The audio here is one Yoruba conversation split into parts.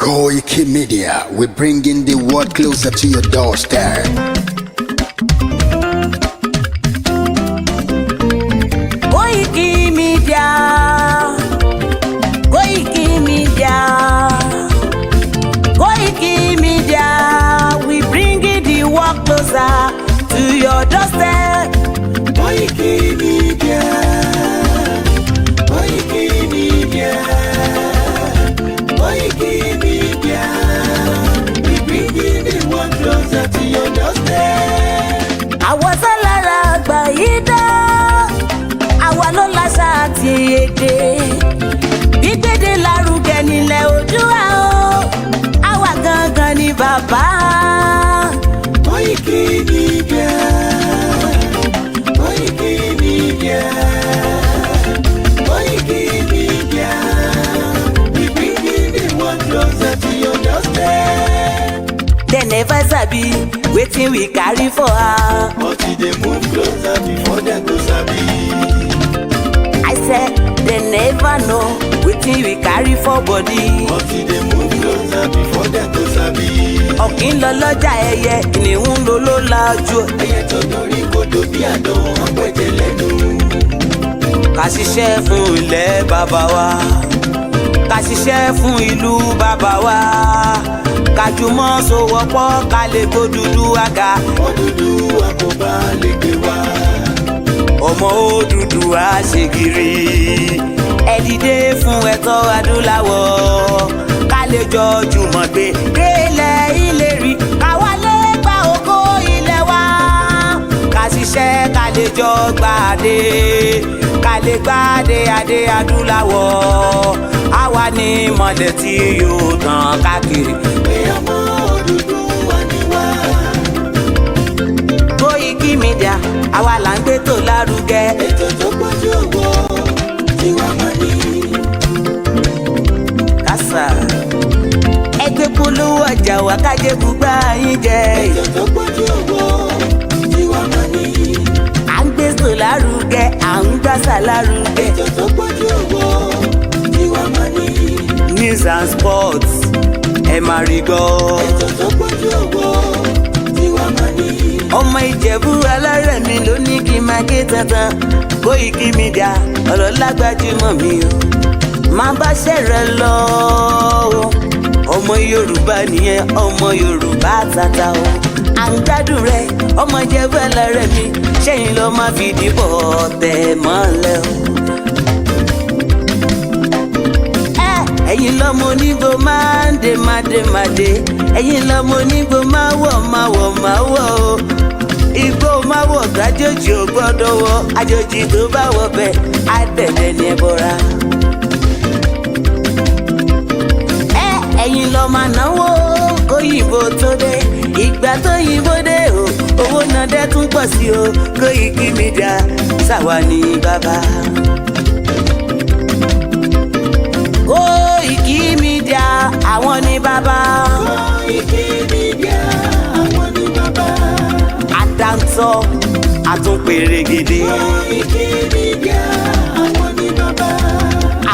Koikimedia, we're bringing the world closer to your doorstep. Koikimedia, Koikimedia, Koikimedia, we bringing the world closer to your doorstep. Koikimedia, Koikimedia, Koikimedia, we bringing the world closer to your doorstep. Àwọn sálára àgbà yìí dá, àwa ló láṣà àti èdè. Gbígbédè lárugẹ nílẹ̀ Oòduà o, àwa gangan ni bàbá. Koikimedia, Koikimedia, Koikimedia, we bringing the world closer to your doorstep. They never sabi wetin we carry for her. But they move closer before they go sabi. I said they never know wetin we carry for body. But they move closer before they go sabi. Ọ̀kín lọ lọ́jà ẹyẹ, kìnìún ló ló lajú. Ẹyẹ tó dorí kodò bí àdán ọ̀pẹ̀tẹ̀ lẹ́nu. Ká ṣiṣẹ́ fún ilẹ̀ bàbá wa, ká ṣiṣẹ́ fún ìlú bàbá wa, ká jùmọ̀ sowọ́pọ̀ ká lè gbódúdú àga. Odùduwà kò bá lè gbé wá. Ọmọ Odùduwà ṣègìrì, ẹ dìde fún ẹ̀tọ́ adúláwọ̀, ká lè jọ jùmọ̀ gbé délẹ̀ ìlérí, ká wálé gba ògo ilẹ̀ wa, ká ṣiṣẹ́ ká lè jọ gbàdé, ká lè gbàdé adé adúláwọ̀, àwa ni mọ̀lẹ̀ tí yóò tàn káàkiri. Pé ọmọ Odùduwà ni wá. Koikimedia, àwa là ń gbé tó lárugẹ. Ètò tó pọ̀jù owó tí wọ́n máa ní. Kásá ẹgbẹ́ polówó ọjà wà kájé bùgbà yín jẹ. Ètò tó pọ̀jù owó tí wọ́n máa ní. À ń gbé tó lárugẹ, à ń gbàsà lárugẹ. Ètò tó pọ̀jù owó tí wọ́n máa ní. News and sports ẹ máa rí gbọ́. Ètò tó pọ̀jù owó tí wọ́n máa ní. Ọmọ Ìjẹ̀bú alárẹ̀ mi ló ní kí n máa ké tantan. Koikimedia ọ̀rọ̀ lágbájúmọ̀ mi o, máa bá ṣẹ̀rẹ̀ lọ o. Ọmọ Yorùbá nìyẹn, ọmọ Yorùbá tata o. À ń gbádùn rẹ, ọmọ Ìjẹ̀bú alárẹ̀ mi, ṣẹ́yìn ló máa fi dìbò tẹ̀ mọ́lẹ̀ o. Ẹ̀yin lọ́mọ onígbò máa ń dé máa dé, ẹ̀yin lọ́mọ onígbò máa wọ̀ o. Igbó máa wọ̀ kájòjì ò gbọ́dọ̀ wọ̀, àjòjì tó bá wọ̀ bẹ́ẹ̀ á tẹ̀lé ní ẹbọra. Ẹ̀yin lọ máa náwó kóyìnbó tó dé, ìgbà tó yìnbó dé o, owó náà dẹ́ tún pọ̀ sí o. Koikimedia ṣàwa ní bàbá. Koikimedia àwọn ní bàbá. Koikimedia àwọn ní bàbá. Àdáńtọ́ àtúnpèrègèdè. Koikimedia àwọn ní bàbá.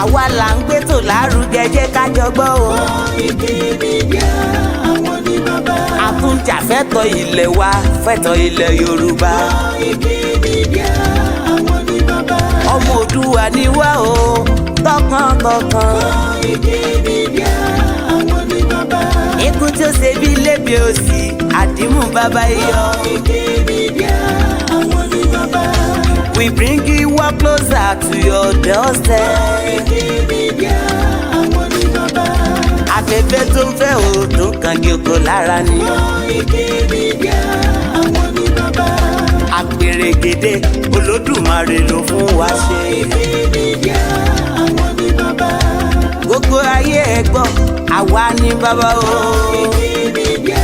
Àwa là ń gbé tó lárugẹ, jẹ́ ká jọ gbọ́ o. Koikimedia àwọn ní bàbá. Àtúnjàfẹ́tọ̀ ilẹ̀ wa, fẹ́tọ̀ ilẹ̀ Yorùbá. Koikimedia àwọn ní bàbá. Ọmọ Oòduà ni wá o, tọkàntọkàn. Koikimedia àwọn ní bàbá. Ikú tí ó ṣe bí lébi òsì, àdìmú bàbá iyọ̀. Koikimedia àwọn ní bàbá. We bring you work closer to your doorstep. Koikimedia àwọn ní bàbá. Afẹ́fẹ́ tó ń fẹ́ o, tó ń kan kí oko lára ni. Koikimedia àwọn ní bàbá. Àpèrègèdè Olódùmarè ló fún wa ṣe. Koikimedia àwọn ní bàbá. Gbogbo ayé ẹ gbọ́, àwa ní bàbá o. Koikimedia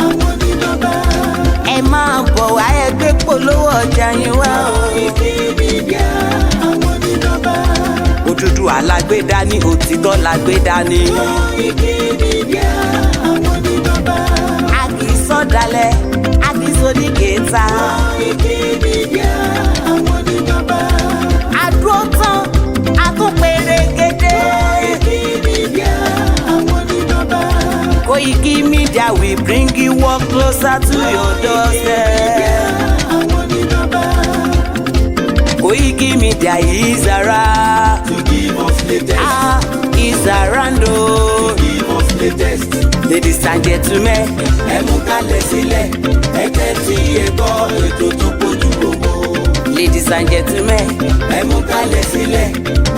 àwọn ní bàbá. Ẹ máa bọ̀ wá ẹgbẹ́ polówó ọjà yín wá o. Koikimedia àwọn ní bàbá. Odùduwà lágbédá ní, òtítọ́ lágbédá ní. Koikimedia àwọn ní bàbá. A kì í sọ̀dálẹ̀, a kì í sóníkèéta. Koikimedia àwọn ní bàbá. Àdúró tán, a tún pèrègèdè. Koikimedia àwọn ní bàbá. Koikimedia, we bring you work closer to your doorstep. Koikimedia is around To give us latest. Is around To give us latest. Ladies and gentlemen, Ẹ mú kalẹ̀ sílẹ̀, ẹ tẹ́tí ẹ gbọ́ ètò tó pójú gbogbo. ladies and gentlemen, Ẹ mú kalẹ̀ sílẹ̀,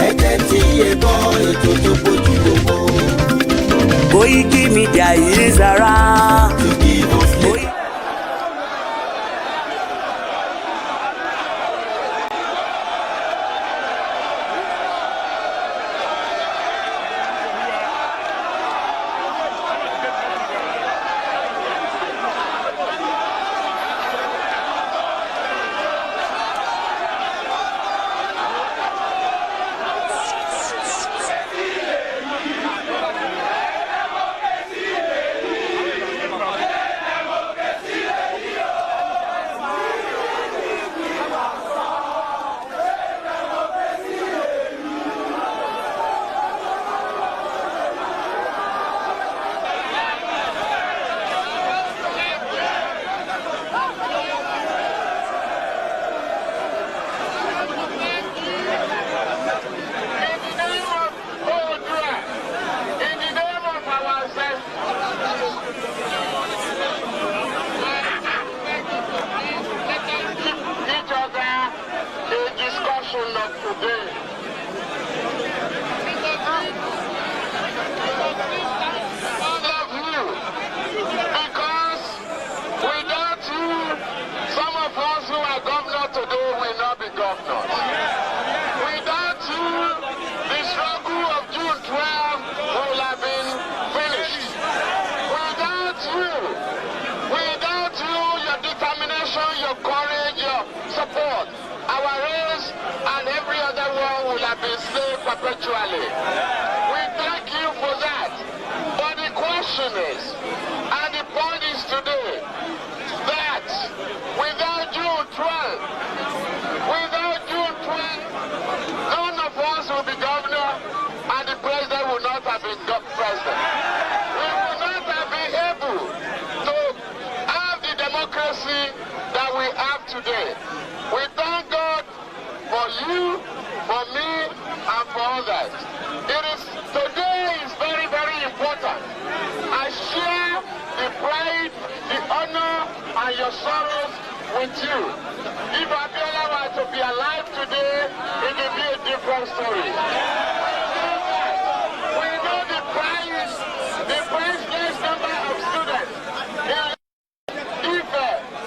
ẹ tẹ́tí ẹ gbọ́ ètò tó pójú gbogbo. Koikimedia is around. To give us latest. Perpetually. We thank you for that. But the question is, and the point is today, that without June 12, none of us will be governor and the president will not have been president. We will not have been able to have the democracy that we have today. We thank God for you, for me, and for others. Today is very, very important. I share the pride, the honor, and your sorrows with you. If Abiola were to be alive today, it would be a different story. We know the priceless number of students in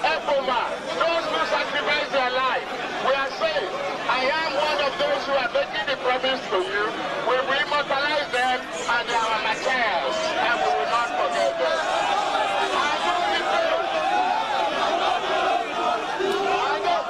Epoma, those who sacrifice their life. We are saying, I am one of those who are making the promise to you. We will immortalize them and they are materials, and we will not forget them. I know the truth. I know.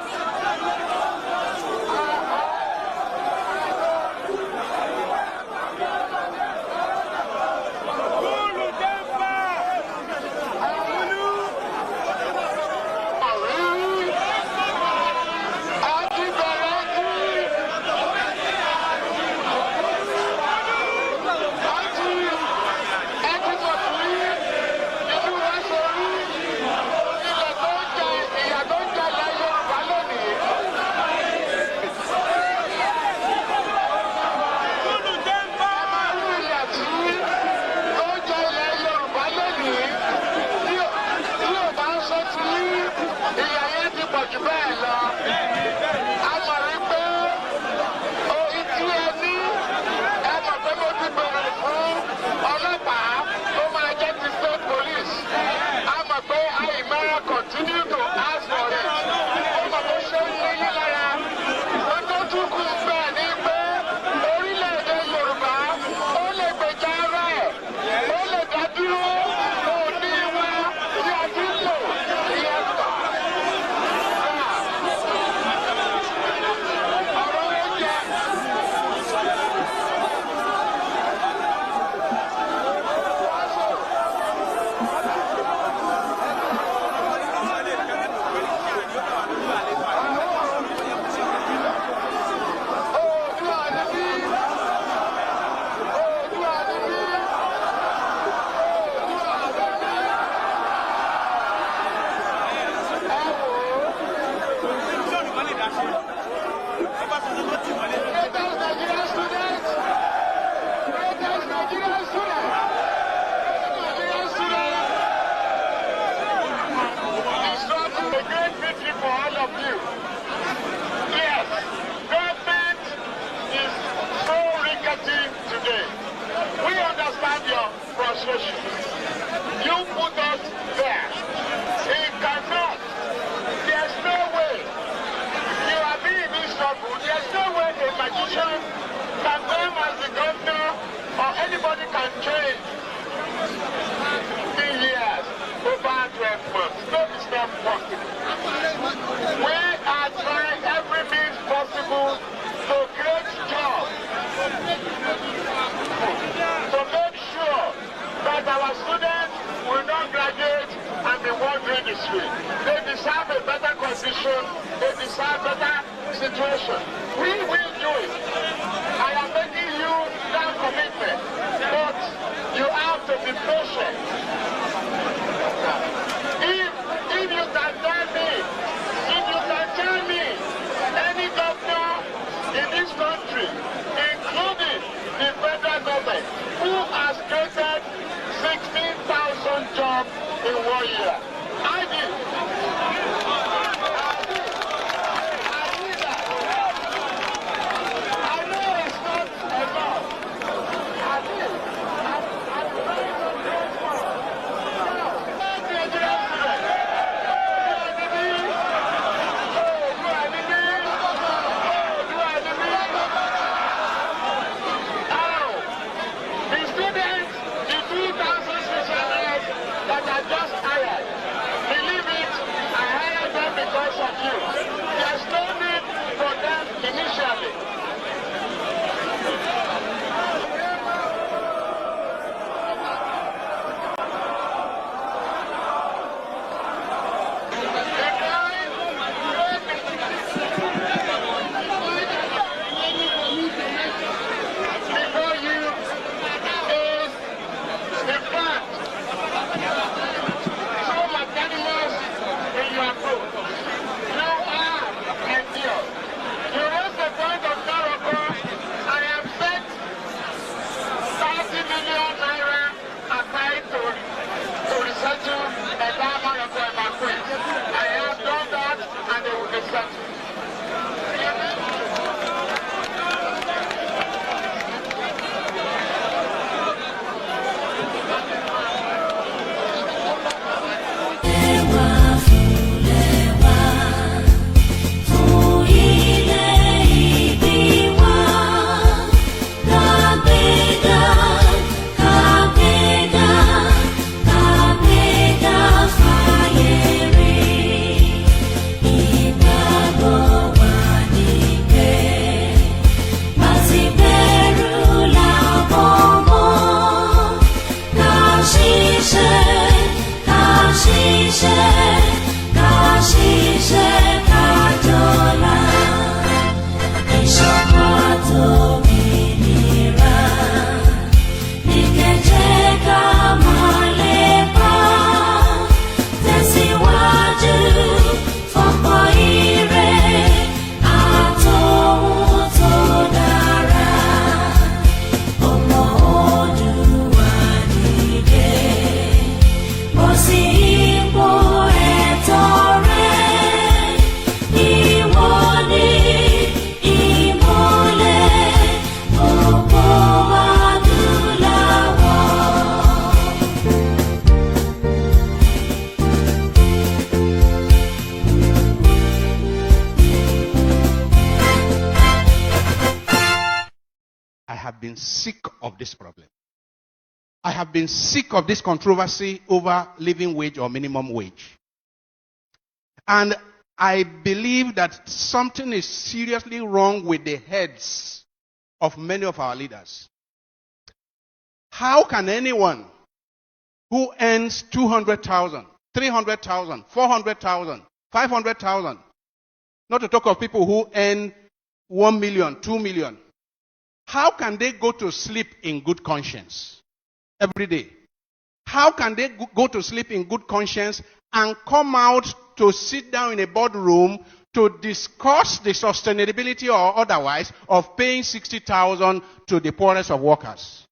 our students will not graduate and be wandering the street. They deserve a better condition. They deserve better situation. We will do it. I am making you that commitment. But you have to be patient. If you can tell me, any governor in this country, including the federal government, who has created 16,000 jobs in 1 year. I did. I know it's not enough. I did. I'm very grateful. Now, Nigerian students, there's no need for them initially. Before you is the fact. So much animals in your group. You raise the point of Morocco. I have sent 30 million naira aside to resettle a Morocco evacuate. I have done that and they will be settled. been sick of this problem. I have been sick of this controversy over living wage or minimum wage. And I believe that something is seriously wrong with the heads of many of our leaders. How can anyone who earns 200,000, 300,000, 400,000, 500,000, not to talk of people who earn 1 million, 2 million, how can they go to sleep in good conscience every day? How can they go to sleep in good conscience and come out to sit down in a boardroom to discuss the sustainability or otherwise of paying 60,000 to the poorest of workers?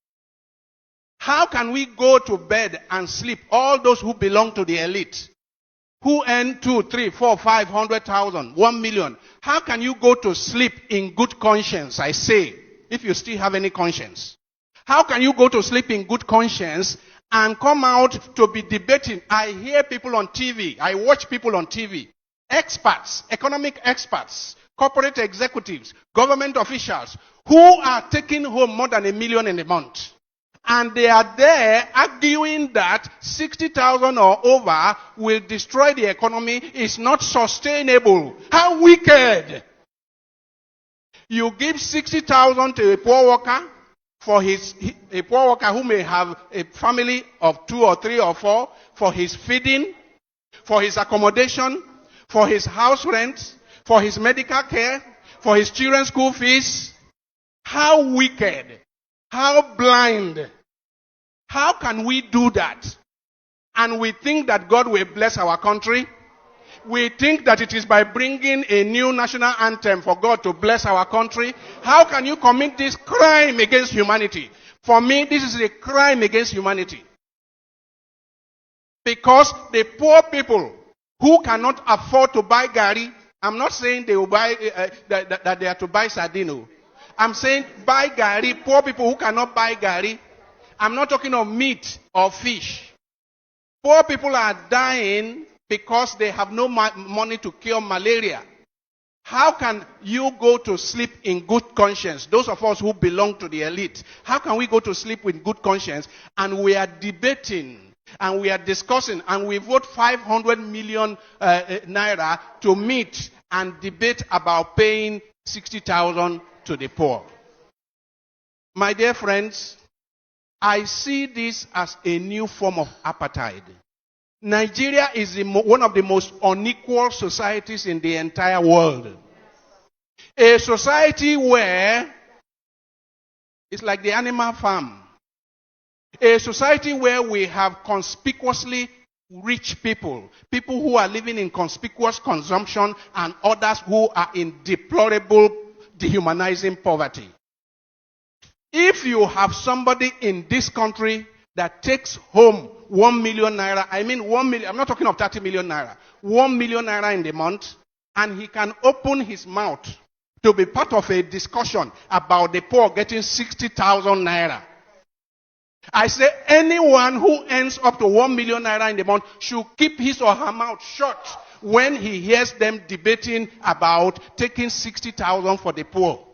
How can we go to bed and sleep, all those who belong to the elite, who earn 2, 3, 4, 500,000, 1 million? How can you go to sleep in good conscience, I say, if you still have any conscience? How can you go to sleep in good conscience and come out to be debating? I hear people on TV, I watch people on TV, experts, economic experts, corporate executives, government officials, who are taking home more than $1 million in a month. And they are there arguing that 60,000 or over will destroy the economy, is not sustainable. How wicked! You give 60,000 to a poor worker, a poor worker who may have a family of 2 or 3 or 4, for his feeding, for his accommodation, for his house rent, for his medical care, for his children's school fees. How wicked, how blind. How can we do that? And we think that God will bless our country? We think that it is by bringing a new national anthem for God to bless our country. How can you commit this crime against humanity? For me, this is a crime against humanity. Because the poor people who cannot afford to buy gari, I'm not saying they will buy that they are to buy sardino. I'm saying buy gari, poor people who cannot buy gari. I'm not talking of meat or fish. Poor people are dying because they have no money to cure malaria. How can you go to sleep in good conscience? Those of us who belong to the elite, how can we go to sleep with good conscience and we are debating and we are discussing and we vote 500 million naira to meet and debate about paying 60,000 to the poor? My dear friends, I see this as a new form of apartheid. Nigeria is one of the most unequal societies in the entire world. A society where it's like the animal farm. A society where we have conspicuously rich people, people who are living in conspicuous consumption, and others who are in deplorable, dehumanizing poverty. If you have somebody in this country that takes home 1 million naira, I mean 1 million, I'm not talking of 30 million naira, 1 million naira in the month, and he can open his mouth to be part of a discussion about the poor getting 60,000 naira. I say anyone who earns up to 1 million naira in the month should keep his or her mouth shut when he hears them debating about taking 60,000 for the poor.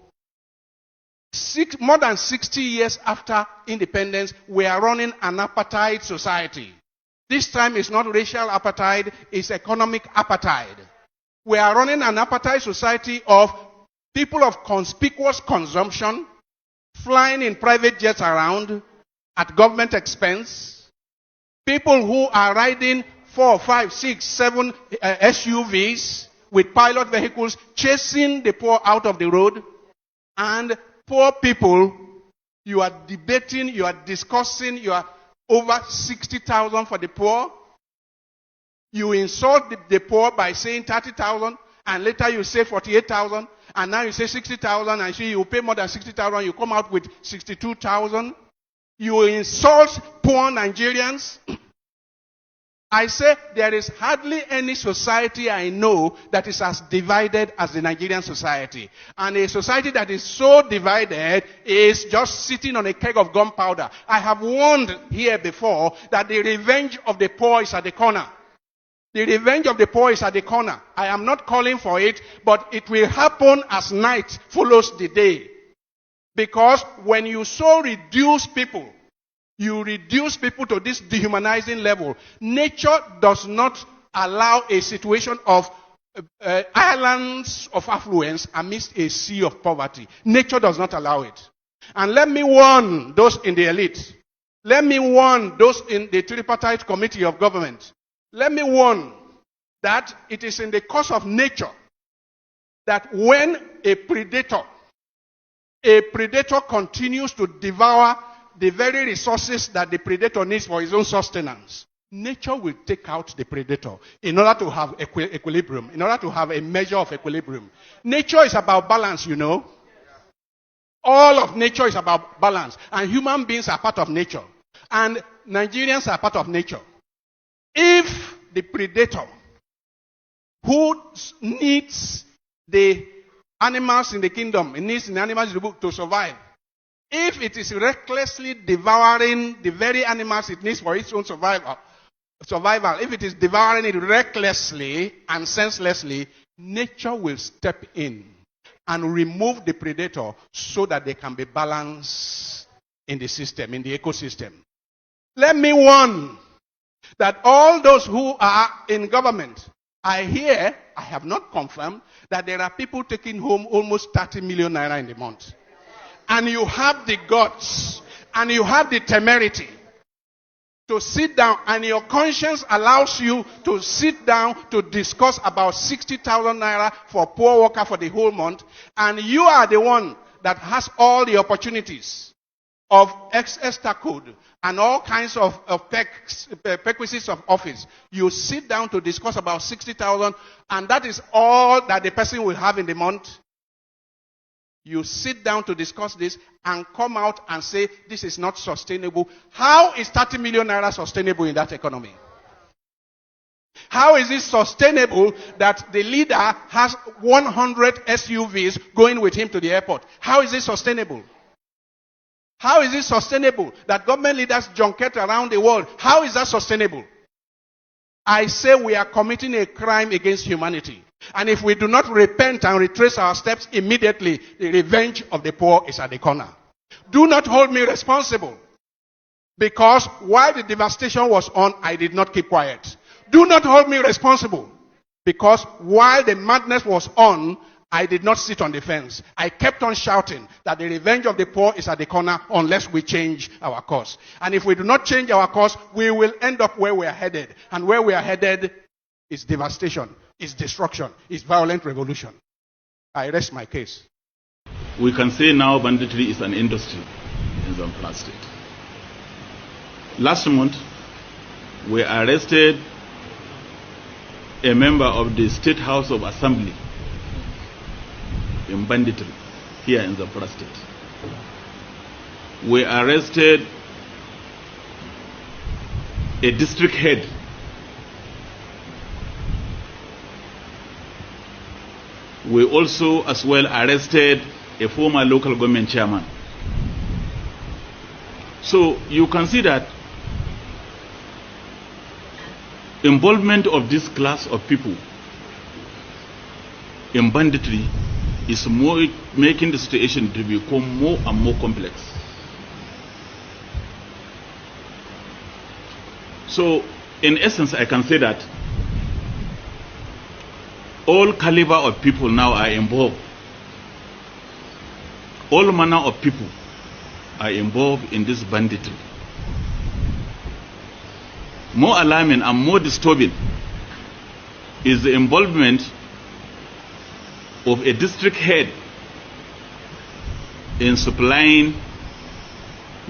More than 60 years after independence, we are running an apartheid society. This time it's not racial apartheid, it's economic apartheid. We are running an apartheid society of people of conspicuous consumption, flying in private jets around at government expense, people who are riding 4, 5, 6, 7 SUVs with pilot vehicles, chasing the poor out of the road, and poor people, you are debating, you are discussing, you are over 60,000 for the poor. You insult the poor by saying 30,000, and later you say 48,000, and now you say 60,000, and you pay more than 60,000, you come out with 62,000. You insult poor Nigerians. I say there is hardly any society I know that is as divided as the Nigerian society. And a society that is so divided is just sitting on a keg of gunpowder. I have warned here before that the revenge of the poor is at the corner. The revenge of the poor is at the corner. I am not calling for it, but it will happen as night follows the day. Because when you so reduce people, you reduce people to this dehumanizing level. Nature does not allow a situation of islands of affluence amidst a sea of poverty. Nature does not allow it. And let me warn those in the elite. Let me warn those in the tripartite committee of government. Let me warn that it is in the course of nature that when a predator continues to devour the very resources that the predator needs for his own sustenance, nature will take out the predator in order to have equilibrium, in order to have a measure of equilibrium. Nature is about balance, you know. All of nature is about balance. And human beings are part of nature. And Nigerians are part of nature. If the predator who needs the animals in the kingdom, it needs the animals in the book to survive, if it is recklessly devouring the very animals it needs for its own survival, if it is devouring it recklessly and senselessly, nature will step in and remove the predator so that there can be balance in the system, in the ecosystem. Let me warn that all those who are in government, I have not confirmed, that there are people taking home almost 30 million naira in the month. and you have the guts, and you have the temerity to sit down, and your conscience allows you to sit down to discuss about 60,000 naira for poor worker for the whole month, and you are the one that has all the opportunities of extra code and all kinds of perquisites of office. You sit down to discuss about 60,000, and that is all that the person will have in the month. You sit down to discuss this and come out and say, this is not sustainable. How is 30 million naira sustainable in that economy? How is it sustainable that the leader has 100 SUVs going with him to the airport? How is it sustainable? How is it sustainable that government leaders junket around the world? How is that sustainable? I say we are committing a crime against humanity. And if we do not repent and retrace our steps immediately, the revenge of the poor is at the corner. Do not hold me responsible, because while the devastation was on, I did not keep quiet. Do not hold me responsible, because while the madness was on, I did not sit on the fence. I kept on shouting that the revenge of the poor is at the corner unless we change our course. And if we do not change our course, we will end up where we are headed. And where we are headed is devastation, is destruction, is violent revolution. I rest my case. We can say now banditry is an industry in Zamfara State. Last month, we arrested a member of the State House of Assembly in Banditry, here in Zamfara State. We arrested a district head. We also as well arrested a former local government chairman. So you can see that involvement of this class of people in banditry is making the situation to become more and more complex. So in essence, I can say that all caliber of people now are involved. All manner of people are involved in this banditry. More alarming and more disturbing is the involvement of a district head in supplying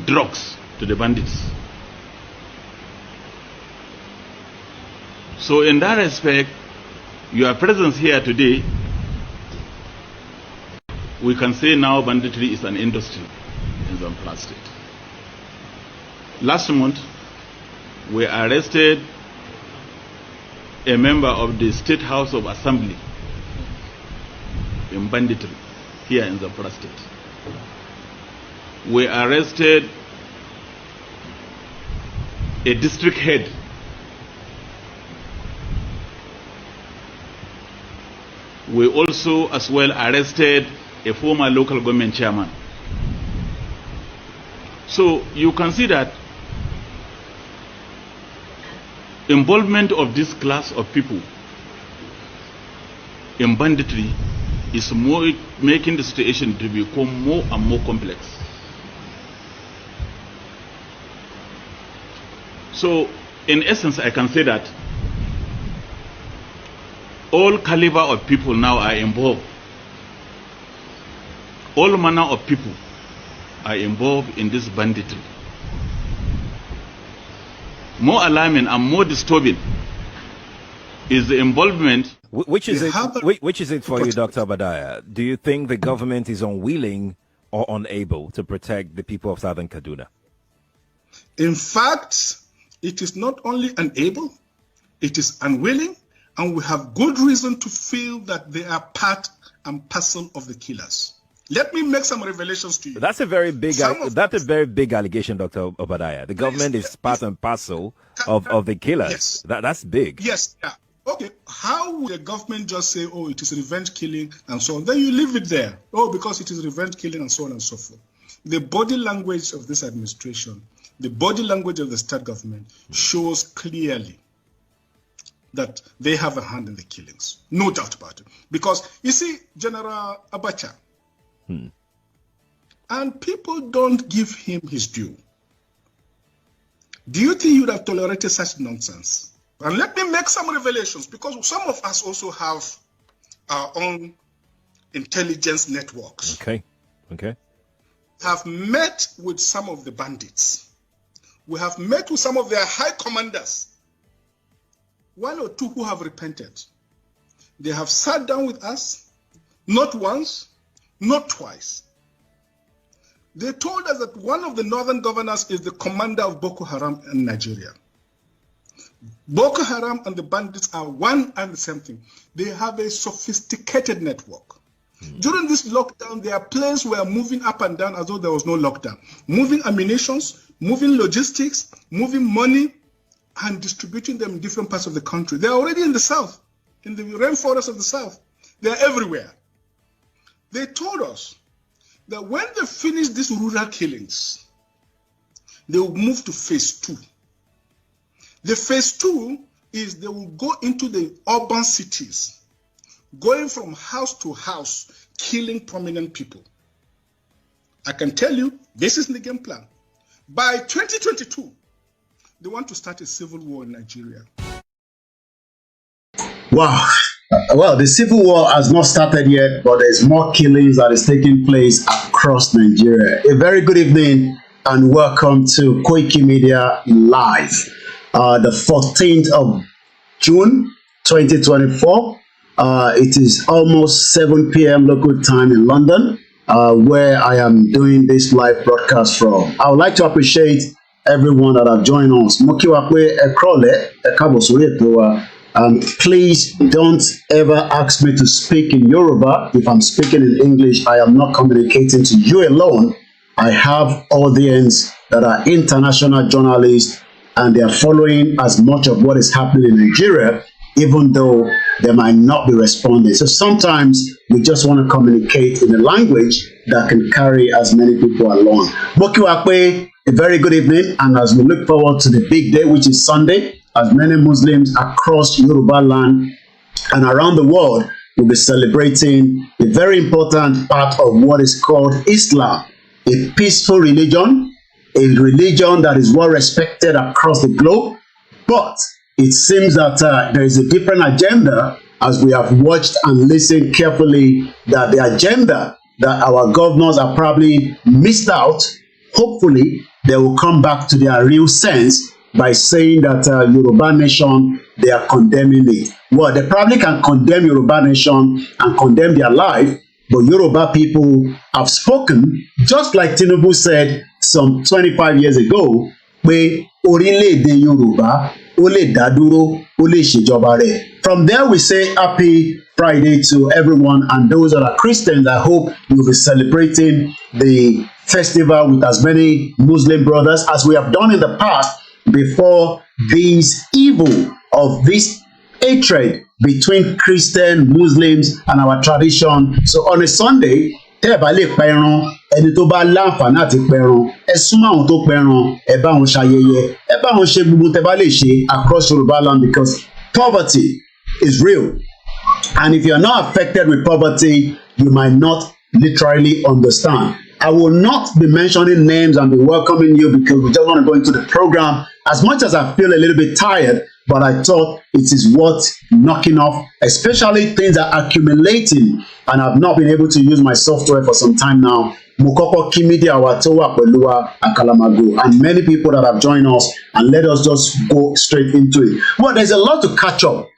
drugs to the bandits. So in that respect, your presence here today, we can say now banditry is an industry in Zamfara State. Last month, we arrested a member of the State House of Assembly in Banditry, here in Zamfara State. We arrested a district head. We also as well arrested a former local government chairman. So you can see that involvement of this class of people in banditry is making the situation to become more and more complex. So in essence, I can say that all caliber of people now are involved. All manner of people are involved in this banditry. More alarming and more disturbing is the involvement. Which is it for you, Dr. Obadiah? Do you think the government is unwilling or unable to protect the people of Southern Kaduna? In fact, it is not only unable, it is unwilling, and we have good reason to feel that they are part and parcel of the killers. Let me make some revelations to you. That's a very big allegation, Dr. Obadiah. The government is part and parcel of the killers. Yes. That's big. Yes. Yeah. Okay. How would the government just say, oh, it is revenge killing and so on? Then you leave it there. Oh, because it is revenge killing and so on and so forth. The body language of this administration, the body language of the state government shows clearly that they have a hand in the killings. No doubt about it. Because, you see, General Abacha, And people don't give him his due. Do you think he would have tolerated such nonsense? And let me make some revelations, because some of us also have our own intelligence networks. Okay. Have met with some of the bandits. We have met with some of their high commanders. One or two who have repented. They have sat down with us, not once, not twice. They told us that one of the northern governors is the commander of Boko Haram in Nigeria. Boko Haram and the bandits are one and the same thing. They have a sophisticated network. During this lockdown, their planes were moving up and down as though there was no lockdown. Moving ammunitions, moving logistics, moving money, and distributing them in different parts of the country. They're already in the south, in the rainforest of the south. They're everywhere. They told us that when they finish these rural killings, they will move to phase 2. The phase 2 is they will go into the urban cities, going from house to house, killing prominent people. I can tell you, this is the game plan. By 2022, they want to start a civil war in Nigeria. Wow. Well, the civil war has not started yet, but there's more killings that is taking place across Nigeria. A very good evening and welcome to Koikimedia Live. The 14th of June, 2024. It is almost 7 p.m. local time in London, where I am doing this live broadcast from. I would like to appreciate everyone that have joined us. Please don't ever ask me to speak in Yoruba. If I'm speaking in English, I am not communicating to you alone. I have audience that are international journalists, and they are following as much of what is happening in Nigeria, even though they might not be responding. So sometimes we just want to communicate in a language that can carry as many people along. Mokiwakwe, a very good evening, and as we look forward to the big day, which is Sunday, as many Muslims across Yoruba land and around the world will be celebrating a very important part of what is called Islam, a peaceful religion, a religion that is well respected across the globe. But it seems that there is a different agenda, as we have watched and listened carefully, that the agenda that our governors are probably missed out. Hopefully, they will come back to their real sense by saying that Yoruba nation, they are condemning it. Well, they probably can condemn Yoruba nation and condemn their life, but Yoruba people have spoken, just like Tinubu said some 25 years ago, where Orileede Yoruba, Ole Daduro, Ole Shejobare. From there, we say happy Friday to everyone, and those that are Christians, I hope you'll be celebrating the festival with as many Muslim brothers as we have done in the past, before this evil of this hatred between Christian, Muslims, and our tradition. So on a Sunday, tẹ́ bá lè pẹran, ẹni tó bá láǹfààní àti pẹran, ẹ súnmọ́ àwọn tó pẹran, ẹ bá wọn ṣayẹyẹ, ẹ bá wọn ṣe gbogbo tẹ́ bá lè ṣe across Yoruba land, because poverty is real. And if you are not affected with poverty, you might not literally understand. I will not be mentioning names and be welcoming you because we just want to go into the program. As much as I feel a little bit tired, but I thought it is worth knocking off, especially things are accumulating, and I've not been able to use my software for some time now. Koikimedia Watowa Pelua Akalamago, and many people that have joined us, and let us just go straight into it. Well, there's a lot to catch up,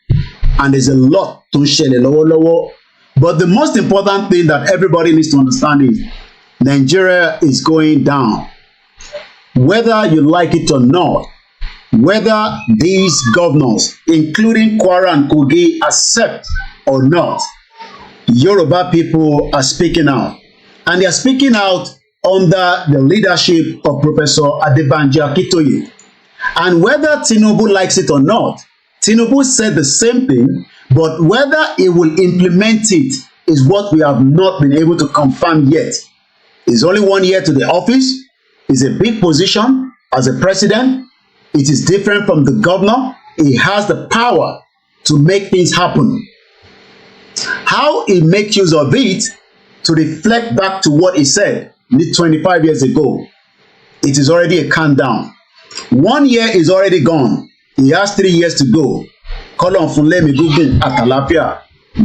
and there's a lot to share. But the most important thing that everybody needs to understand is Nigeria is going down. Whether you like it or not, whether these governors, including Kwara and Kogi, accept or not, Yoruba people are speaking out. And they are speaking out under the leadership of Professor Adebanji Akintoye. And whether Tinubu likes it or not, Tinubu said the same thing, but whether he will implement it is what we have not been able to confirm yet. It's only 1 year to the office. It's a big position as a president. It is different from the governor. He has the power to make things happen. How he makes use of it to reflect back to what he said 25 years ago. It is already a countdown. 1 year is already gone. He has 3 years to go.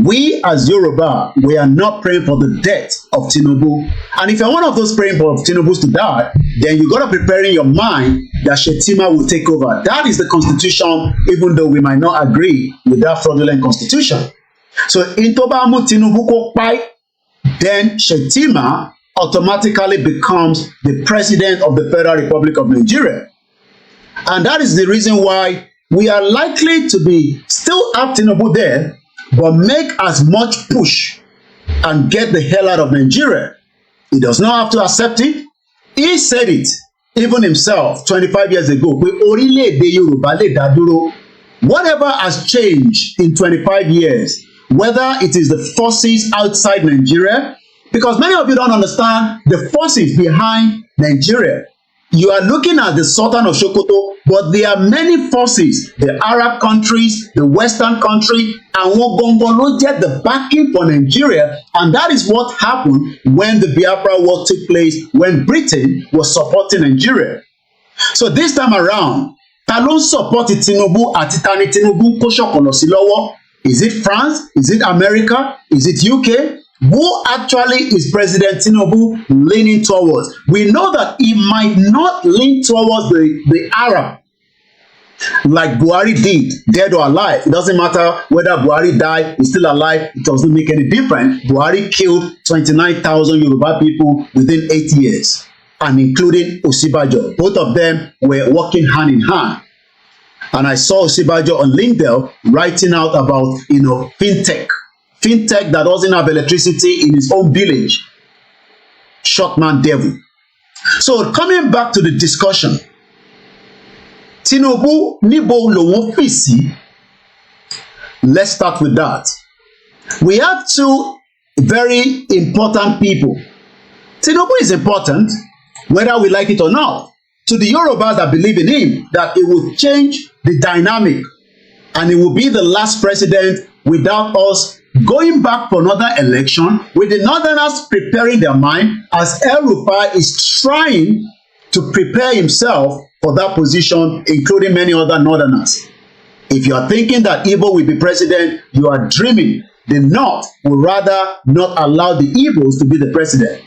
We as Yoruba, we are not praying for the death of Tinubu. And if you're one of those praying for Tinubu to die, then you got to prepare in your mind that Shetima will take over. That is the constitution, even though we might not agree with that fraudulent constitution. So, Intobamu Tinubu ko pai, then Shetima automatically becomes the president of the Federal Republic of Nigeria. And that is the reason why we are likely to be still have Tinubu there, but make as much push and get the hell out of Nigeria. He does not have to accept it. He said it, even himself, 25 years ago. Orileede Yoruba le dá dúró. Whatever has changed in 25 years, whether it is the forces outside Nigeria, because many of you don't understand the forces behind Nigeria. You are looking at the Sultan of Sokoto, but there are many forces, the Arab countries, the Western country, and wọ́n ló jẹ́ the backing for Nigeria, and that is what happened when the Biafra War took place, when Britain was supporting Nigeria. So this time around, ta ló ń support Tinubu àti ta ni Tinubu kó ṣọ̀kọ̀lọ̀ sí lọ́wọ́? Is it France? Is it America? Is it UK? Who actually is President Tinubu leaning towards? We know that he might not lean towards the Arab like Buhari did, dead or alive. It doesn't matter whether Buhari died, he's still alive. It doesn't make any difference. Buhari killed 29,000 Yoruba people within 8 years, and including Osibajo. Both of them were working hand in hand. And I saw Osibajo on LinkedIn writing out about, fintech that doesn't have electricity in his own village. Short man devil. So coming back to the discussion, Tinubu níbo lòun fì sí? Let's start with that. We have two very important people. Tinubu is important, whether we like it or not, to the Yorubas that believe in him, that it will change the dynamic and it will be the last president without us going back for another election, with the Northerners preparing their mind as El-Rufai is trying to prepare himself for that position, including many other Northerners. If you are thinking that Igbo will be president, you are dreaming. The North would rather not allow the Igbos to be the president.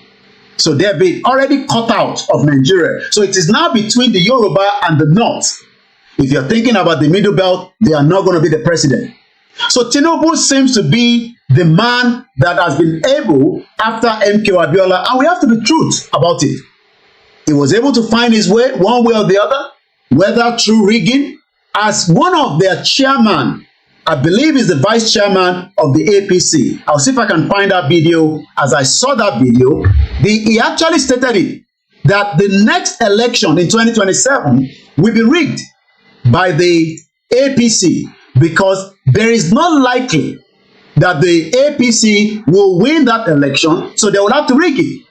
So they've been already cut out of Nigeria. So it is now between the Yoruba and the North. If you're thinking about the Middle Belt, they are not going to be the president. So Tinubu seems to be the man that has been able, after MK Abiola, and we have to be truth about it. He was able to find his way one way or the other, whether through rigging, as one of their chairman, I believe is the vice chairman of the APC. I'll see if I can find that video. As I saw that video, he actually stated it, that the next election in 2027 will be rigged by the APC, because there is not likely that the APC will win that election, so they will have to rig it.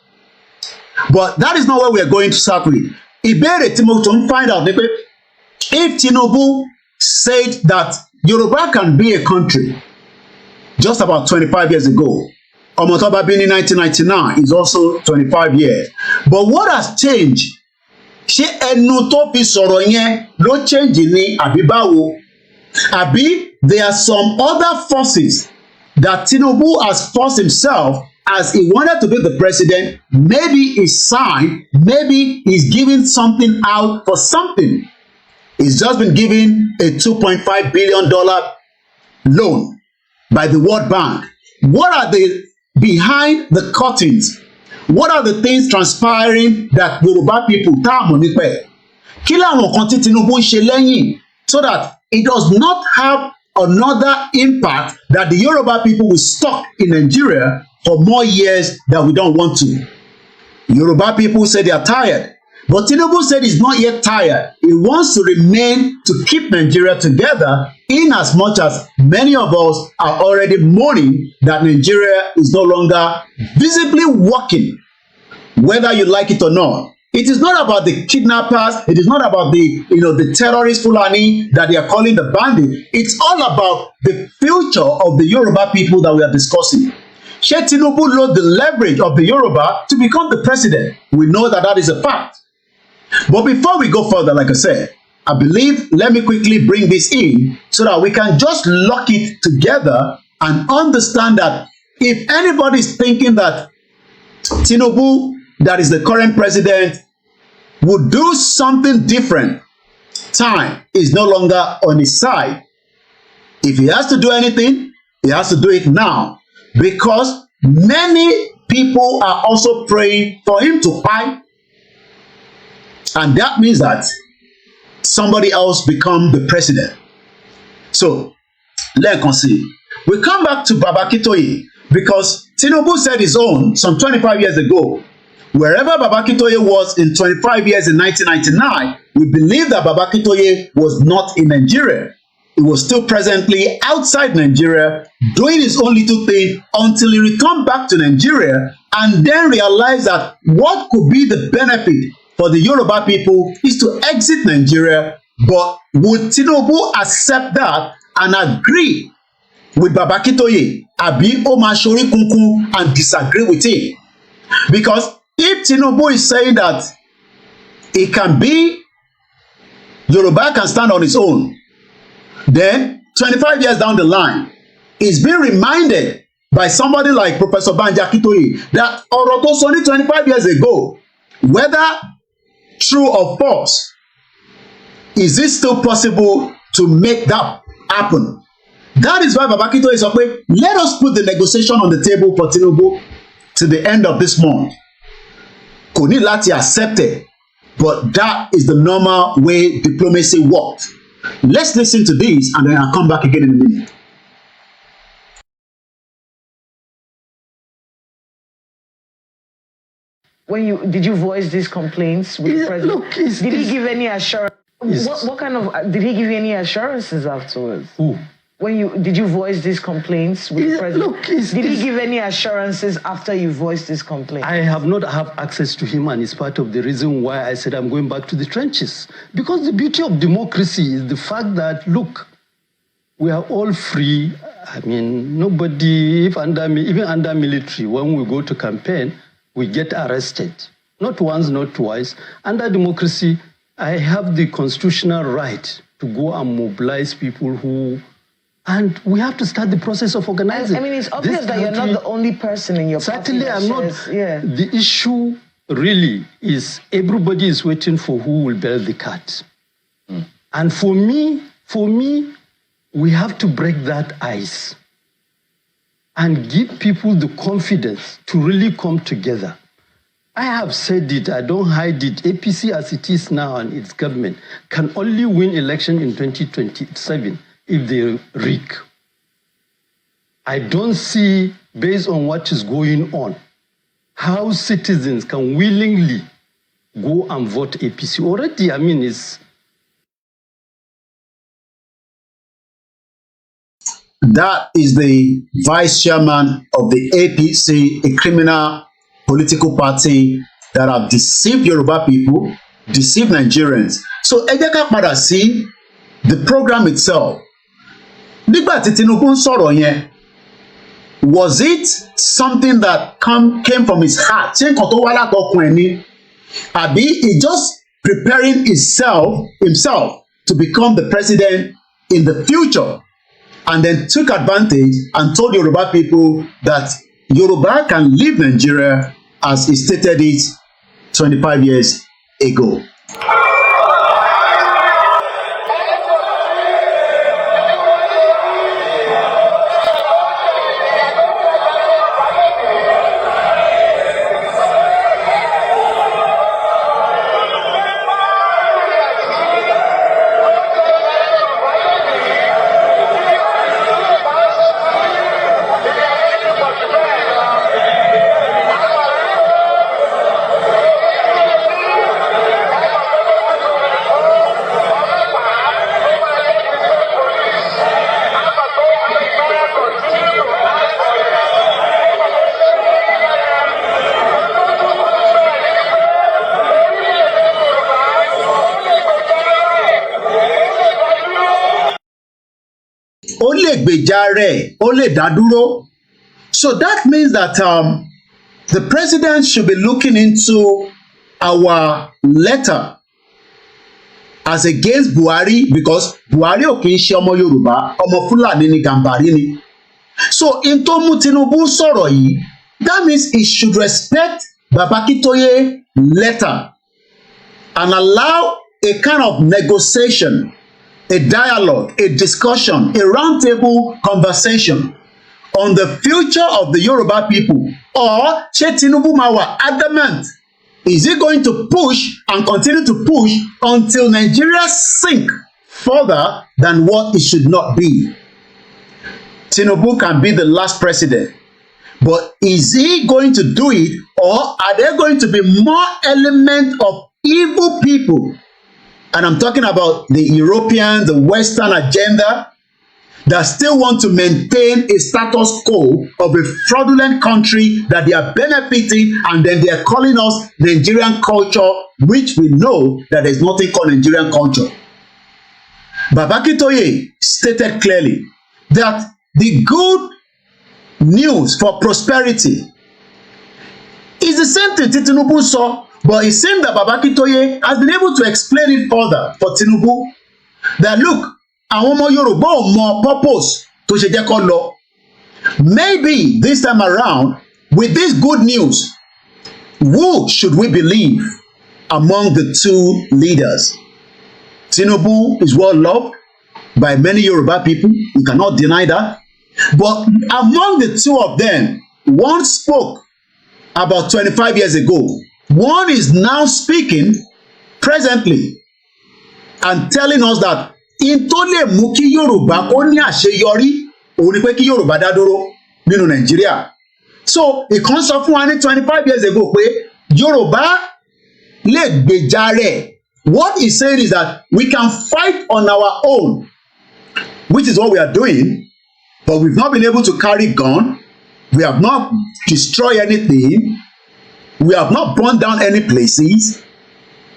But that is not where we are going to start with. Ìbéèrè tí mo tún find out, if Tinubu said that Yoruba can be a country just about 25 years ago, ọmọ tó bá bí ní 1999 is also 25 years. But what has changed? Ṣé ẹnu tó fi sọ̀rọ̀ yẹn ló change ní àbí báwo? Àbí there are some other forces that Tinubu has forced himself, as he wanted to be the president. Maybe he signed, maybe he's giving something out for something. He's just been given a $2.5 billion loan by the World Bank. What are the behind the curtains? What are the things transpiring that Yoruba people tá mọ̀ nípa ẹ̀? Kí làwọn kan tí Tinubu ń ṣe lẹ́yìn, so that it does not have another impact that the Yoruba people will stuck in Nigeria for more years that we don't want to. Yoruba people say they are tired, but Tinubu said he's not yet tired. He wants to remain to keep Nigeria together, in as much as many of us are already mourning that Nigeria is no longer visibly working, whether you like it or not. It is not about the kidnappers. It is not about the terrorist Fulani that they are calling the bandit. It's all about the future of the Yoruba people that we are discussing. Ṣé Tinubu lost the leverage of the Yoruba to become the president? We know that that is a fact. But before we go further, like I said, I believe, let me quickly bring this in so that we can just lock it together and understand that if anybody is thinking that Tinubu, that is the current president, would do something different, time is no longer on his side. If he has to do anything, he has to do it now, because many people are also praying for him to fight, and that means that somebody else become the president. So let's see. We come back to Baba Akintoye, because Tinubu said his own some 25 years ago. Wherever Baba Akintoye was in 25 years in 1999, we believe that Baba Akintoye was not in Nigeria. He was still presently outside Nigeria, doing his own little thing until he returned back to Nigeria and then realized that what could be the benefit for the Yoruba people is to exit Nigeria. But would Tinubu accept that and agree with Baba Akintoye, abi ó máa ṣorí kunkun and disagree with him? Because if Tinubu is saying that it can be, Yoruba can stand on its own, then 25 years down the line, he's being reminded by somebody like Professor Banji Akintoye that ọ̀rọ̀ tó sọ ní 25 years ago, whether true or false, is it still possible to make that happen? That is why Baba Akintoye sọ pé let us put the negotiation on the table for Tinubu to the end of this month. Kò ní láti accept it, but that is the normal way diplomacy works. Let's listen to this and then I'll come back again in a minute. Did you voice these complaints with the president? Look, did he give any assurance? What kind of did he give you any assurances afterwards? Who? Did you voice these complaints with the president? Look, did he give any assurances after you voiced these complaints? I have not have access to him, and it's part of the reason why I said I'm going back to the trenches. Because the beauty of democracy is the fact that, look, we are all free. I mean, nobody, even under military, when we go to campaign, we get arrested. Not once, not twice. Under democracy, I have the constitutional right to go and mobilize people who... And we have to start the process of organizing. I mean, it's obvious that you're not the only person in your party. Certainly, I'm not. Yeah. The issue really is everybody is waiting for who will bear the cat. Mm. And for me, we have to break that ice and give people the confidence to really come together. I have said it, I don't hide it. APC as it is now and its government can only win election in 2027 if they rig. I don't see, based on what is going on, how citizens can willingly go and vote APC. Already, I mean, it's... That is the vice chairman of the APC, a criminal political party that have deceived Yoruba people, deceived Nigerians. So, ẹ jẹ́ ká padà sí the program itself. Nígbà tí Tinubu ń sọ̀rọ̀ yẹn, was it something that came from his heart? Ṣé nǹkan tó wá látọkùn ẹ̀ ni? Àbí he just preparing himself to become the president in the future, and then took advantage and told Yoruba people that Yoruba can leave Nigeria as he stated it 25 years ago. Ó lè gbèjà rẹ̀, ó lè dá dúró. So that means that the president should be looking into our letter as against Buhari, because Buhari ò kì í ṣe ọmọ Yorùbá, ọmọ Fúlàní ni Gàmbàrí ni. So in tó mú Tinubu sọ̀rọ̀ yìí, that means he should respect Baba Akintoye letter and allow a kind of negotiation, a dialogue, a discussion, a roundtable conversation on the future of the Yoruba people. Or ṣé Tinubu máa wà adamant? Is he going to push and continue to push until Nigeria sink further than what it should not be? Tinubu can be the last president, but is he going to do it, or are there going to be more elements of evil people? And I'm talking about the European, the Western agenda that still want to maintain a status quo of a fraudulent country that they are benefiting, and then they are calling us Nigerian culture, which we know that there's nothing called Nigerian culture. Baba Akintoye stated clearly that the good news for prosperity is the same thing Tinubu saw, but it seems that Baba Akintoye has been able to explain it further for Tinubu that look, àwọn ọmọ Yorùbá ò mọ purpose tó ṣe jẹ́ kó lọ. Maybe this time around, with this good news, who should we believe among the two leaders? Tinubu is well loved by many Yoruba people. You cannot deny that. But among the two of them, one spoke about 25 years ago. One is now speaking presently and telling us that in tó lè mú kí Yorùbá kó ní àṣeyọrí òun ni pé kí Yorùbá dá dúró nínú Nàìjíríà. So ìkan sọ fún wa ní 25 years ago pé Yorùbá lè gbèjà rẹ̀. What he's saying is that we can fight on our own, which is what we are doing, but we've not been able to carry gun. We have not destroyed anything. We have not burned down any places.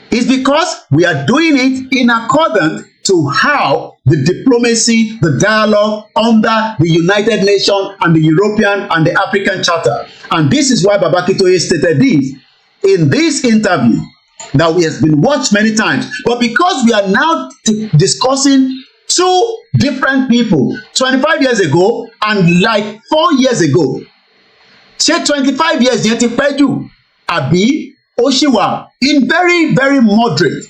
It's because we are doing it in accordance to how the diplomacy, the dialogue under the United Nations and the European and the African Charter. And this is why Baba Akintoye stated this in this interview that has been watched many times. But because we are now discussing two different people 25 years ago and like 4 years ago, ṣé 25 years yẹn ti pẹ́ jù àbí ó ṣì wà in very, very moderate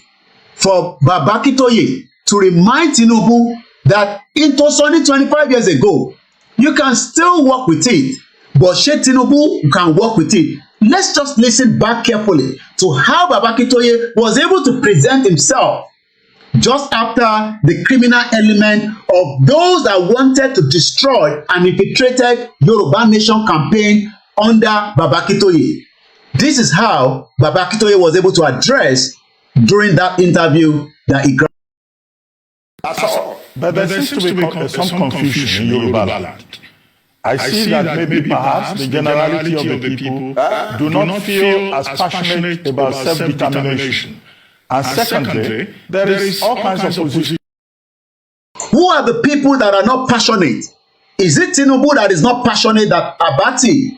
for Baba Akintoye to remind Tinubu that in Tosoni 25 years ago, you can still work with it, but ṣé Tinubu can work with it? Let's just listen back carefully to how Baba Akintoye was able to present himself just after the criminal element of those that wanted to destroy and infiltrated Yoruba Nation campaign under Baba Akintoye. This is how Baba Akintoye was able to address during that interview that he granted. But there seems to be some confusion in Yoruba land. I see that maybe perhaps the generality of the people do not feel as passionate about self-determination. And secondly, there is all kinds of positions. Who are the people that are not passionate? Is it Tinubu that is not passionate that Abati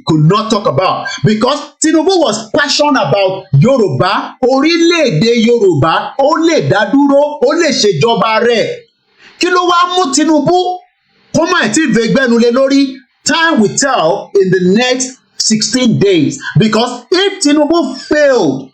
could not talk about? Because Tinubu was passionate about Yoruba, Orileede Yoruba, ó lè dá dúró, ó lè ṣèjọba rẹ̀. Kí ló wá mú Tinubu kó má tí vegbẹ́nu lé lórí? Time will tell in the next 16 days. Because if Tinubu failed,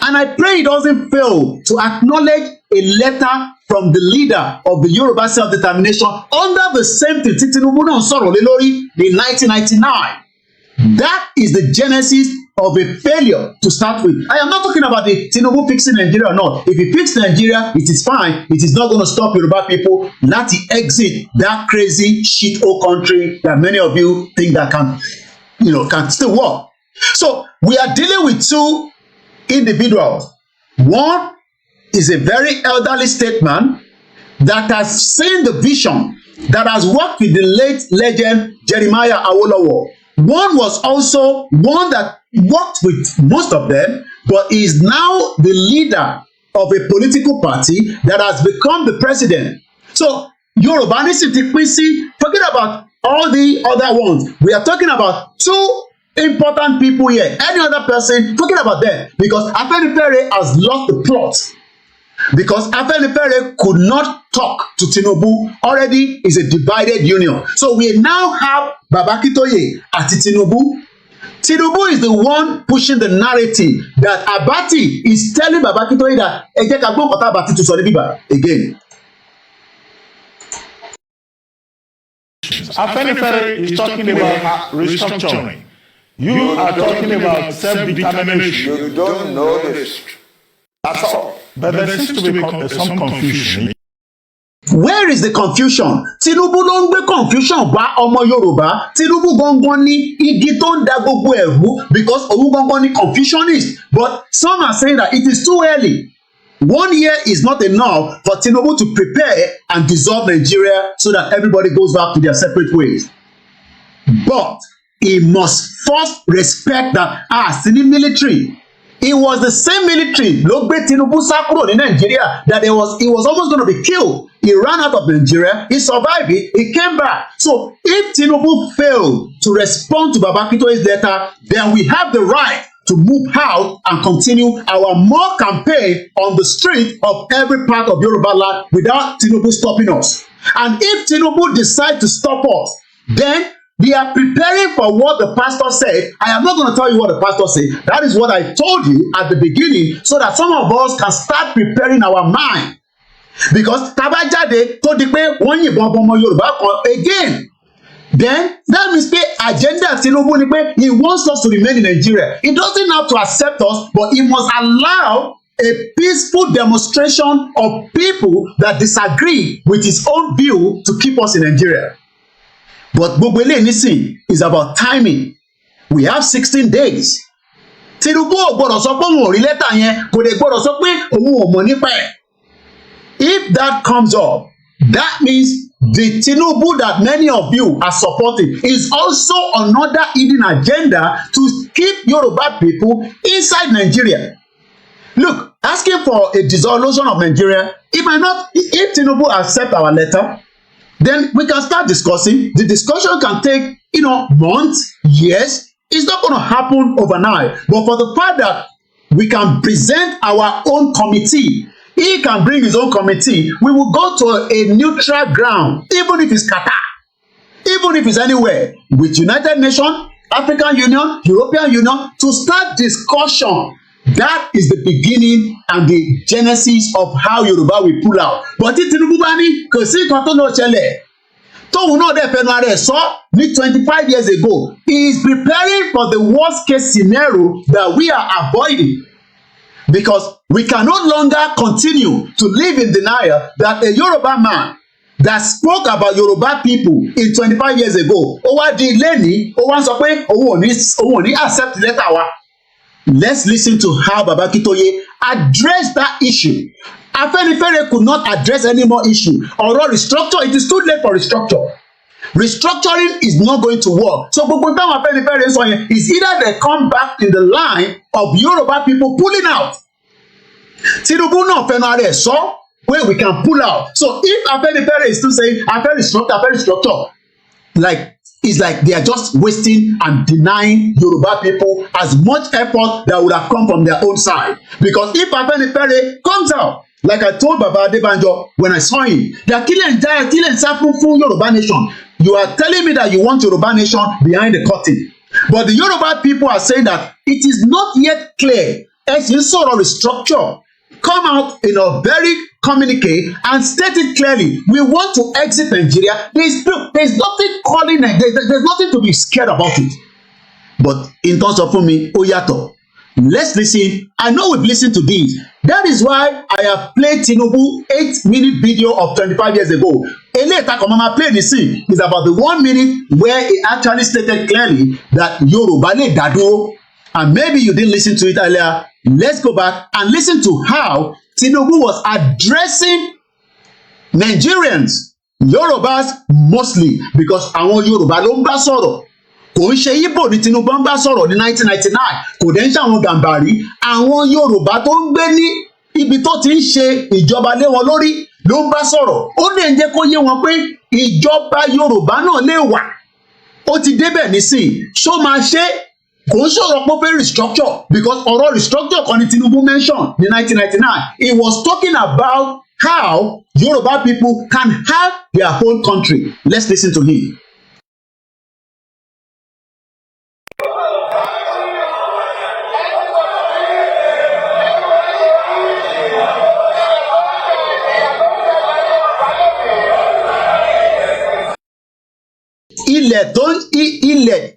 and I pray he doesn't fail to acknowledge a letter from the leader of the Yoruba self-determination under the same thing tí Tinubu náà sọ̀rọ̀ lé lórí in 1999. That is the genesis of a failure to start with. I am not talking about the Tinubu fixing Nigeria or not. If he fixes Nigeria, it is fine. It is not going to stop Yoruba people láti exit that crazy shithole country that many of you think that can still work. So we are dealing with two individuals. One is a very elderly statesman that has seen the vision, that has worked with the late legend Jeremiah Awolowo. One was also one that worked with most of them, but is now the leader of a political party that has become the president. So Yoruba nation ti pín sí, forget about all the other ones. We are talking about two important people here. Any other person, talking about them, because Akintoye has lost the plot. Because Akintoye could not talk to Tinubu, already is a divided union. So we now have Baba Akintoye at Tinubu. Tinubu is the one pushing the narrative that Abati is telling Baba Akintoye that Abati to Sonibiba again. Akintoye is talking about restructuring. You are talking about self-determination. You don't know this. That's all. But there seems to be some confusion. Where is the confusion? Tinubu ló ń gbé confusion bá ọmọ Yorùbá. Tinubu gangan ní igi tó ń da gbogbo ẹ̀rú because òun gangan ní confusionist. But some are saying that it is too early. 1 year is not enough for Tinubu to prepare and dissolve Nigeria so that everybody goes back to their separate ways. But he must first respect that sí ní military. It was the same military ló gbé Tinubu sá kúrò ní Nigeria that he was almost going to be killed. He ran out of Nigeria, he survived it, he came back. So if Tinubu failed to respond to Baba Akintoye's letter, then we have the right to move out and continue our more campaign on the street of every part of Yoruba land without Tinubu stopping us. And if Tinubu decides to stop us, then they are preparing for what the pastor said. I am not going to tell you what the pastor said. That is what I told you at the beginning, so that some of us can start preparing our mind. Because tabajade tó di pé wọ́n yìnbọn ọmọ Yorùbá kan again, then that means pé agenda Tinubu ni pé he wants us to remain in Nigeria. He doesn't have to accept us, but he must allow a peaceful demonstration of people that disagree with his own view to keep us in Nigeria. But gbogbo eléyìí nísìn is about timing. We have 16 days. Tinubu ò gbọdọ̀ sọ pé òun ò rí lẹ́tà yẹn, kò dẹ̀ gbọdọ̀ sọ pé òun ò mọ̀ nípa ẹ̀. If that comes up, that means the Tinubu that many of you are supporting is also another hidden agenda to keep Yoruba people inside Nigeria. Look, asking for a dissolution of Nigeria, if Tinubu accept our letter, then we can start discussing. The discussion can take, months, years. It's not going to happen overnight. But for the fact that we can present our own committee, he can bring his own committee, we will go to a neutral ground, even if it's Qatar, even if it's anywhere, with United Nations, African Union, European Union, to start discussion. That is the beginning and the genesis of how Yoruba will pull out. But tí Tinubu bá ní kò sí nǹkan tó lọ ṣẹlẹ̀, tóun náà dẹ̀ fẹnu ara ẹ̀ sọ ní 25 years ago, he is preparing for the worst case scenario that we are avoiding. Because we can no longer continue to live in denial that a Yoruba man that spoke about Yoruba people in 25 years ago, ó wá di lẹ́ni, ó wá sọ pé òun ò ní accept letter wa. Let's listen to how Baba Akintoye addressed that issue. Afenifere could not address any more issue. Ọ̀rọ̀ restructure, it is too late for restructure. Restructuring is not going to work. So gbogbo táwọn Afenifere sọ yẹn is either they come back in the line of Yoruba people pulling out. Tinubu náà fẹnu ara ẹ̀ sọ where we can pull out. So if Afenifere is still saying Afe restructure, it's like they are just wasting and denying Yoruba people as much effort that would have come from their own side. Because if Afenifere comes out, like I told Baba Adebanji when I saw him, that killing fún Yoruba nation. You are telling me that you want Yoruba nation behind the curtain. But the Yoruba people are saying that it is not yet clear. As you saw a restructure, come out in a very communique and state it clearly. We want to exit Nigeria. There's nothing calling it. There's nothing to be scared about it. But in terms of me, Oyato, let's listen. I know we've listened to this. That is why I have played Tinubu 8-minute video of 25 years ago. Eleta Komama play the scene is about the 1 minute where he actually stated clearly that Yoruba le dado. And maybe you didn't listen to it earlier. Let's go back and listen to how Tinubu was addressing Nigerians, Yorubas mostly, because àwọn Yorùbá ló ń bá sọ̀rọ̀. Kò ń ṣe Igbo ní Tinubu ń bá sọ̀rọ̀ ní 1999. Kò dẹ̀ ń ṣe àwọn Gàmbàrí. Àwọn Yorùbá tó ń gbé ní ibi tó ti ń ṣe ìjọba lé wọn lórí ló ń bá sọ̀rọ̀. Ó dẹ̀ ń jẹ́ kó yé wọn pé ìjọba Yorùbá náà lè wà ó ti débẹ̀ nísìn ṣó máa ṣe kò ń sọ̀rọ̀ pé fẹ́ restructure because ọ̀rọ̀ restructure kan ní Tinubu mention ní 1999 he was talking about how Yoruba people can have their own country. Let's listen to him.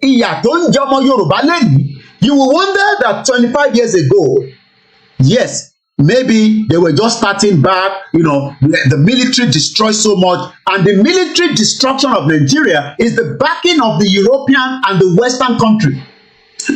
Ìyà tó ń jẹ ọmọ Yorùbá lẹ́yìn, you will wonder that 25 years ago, yes, maybe they were just starting back, the military destroyed so much, and the military destruction of Nigeria is the backing of the European and the Western country.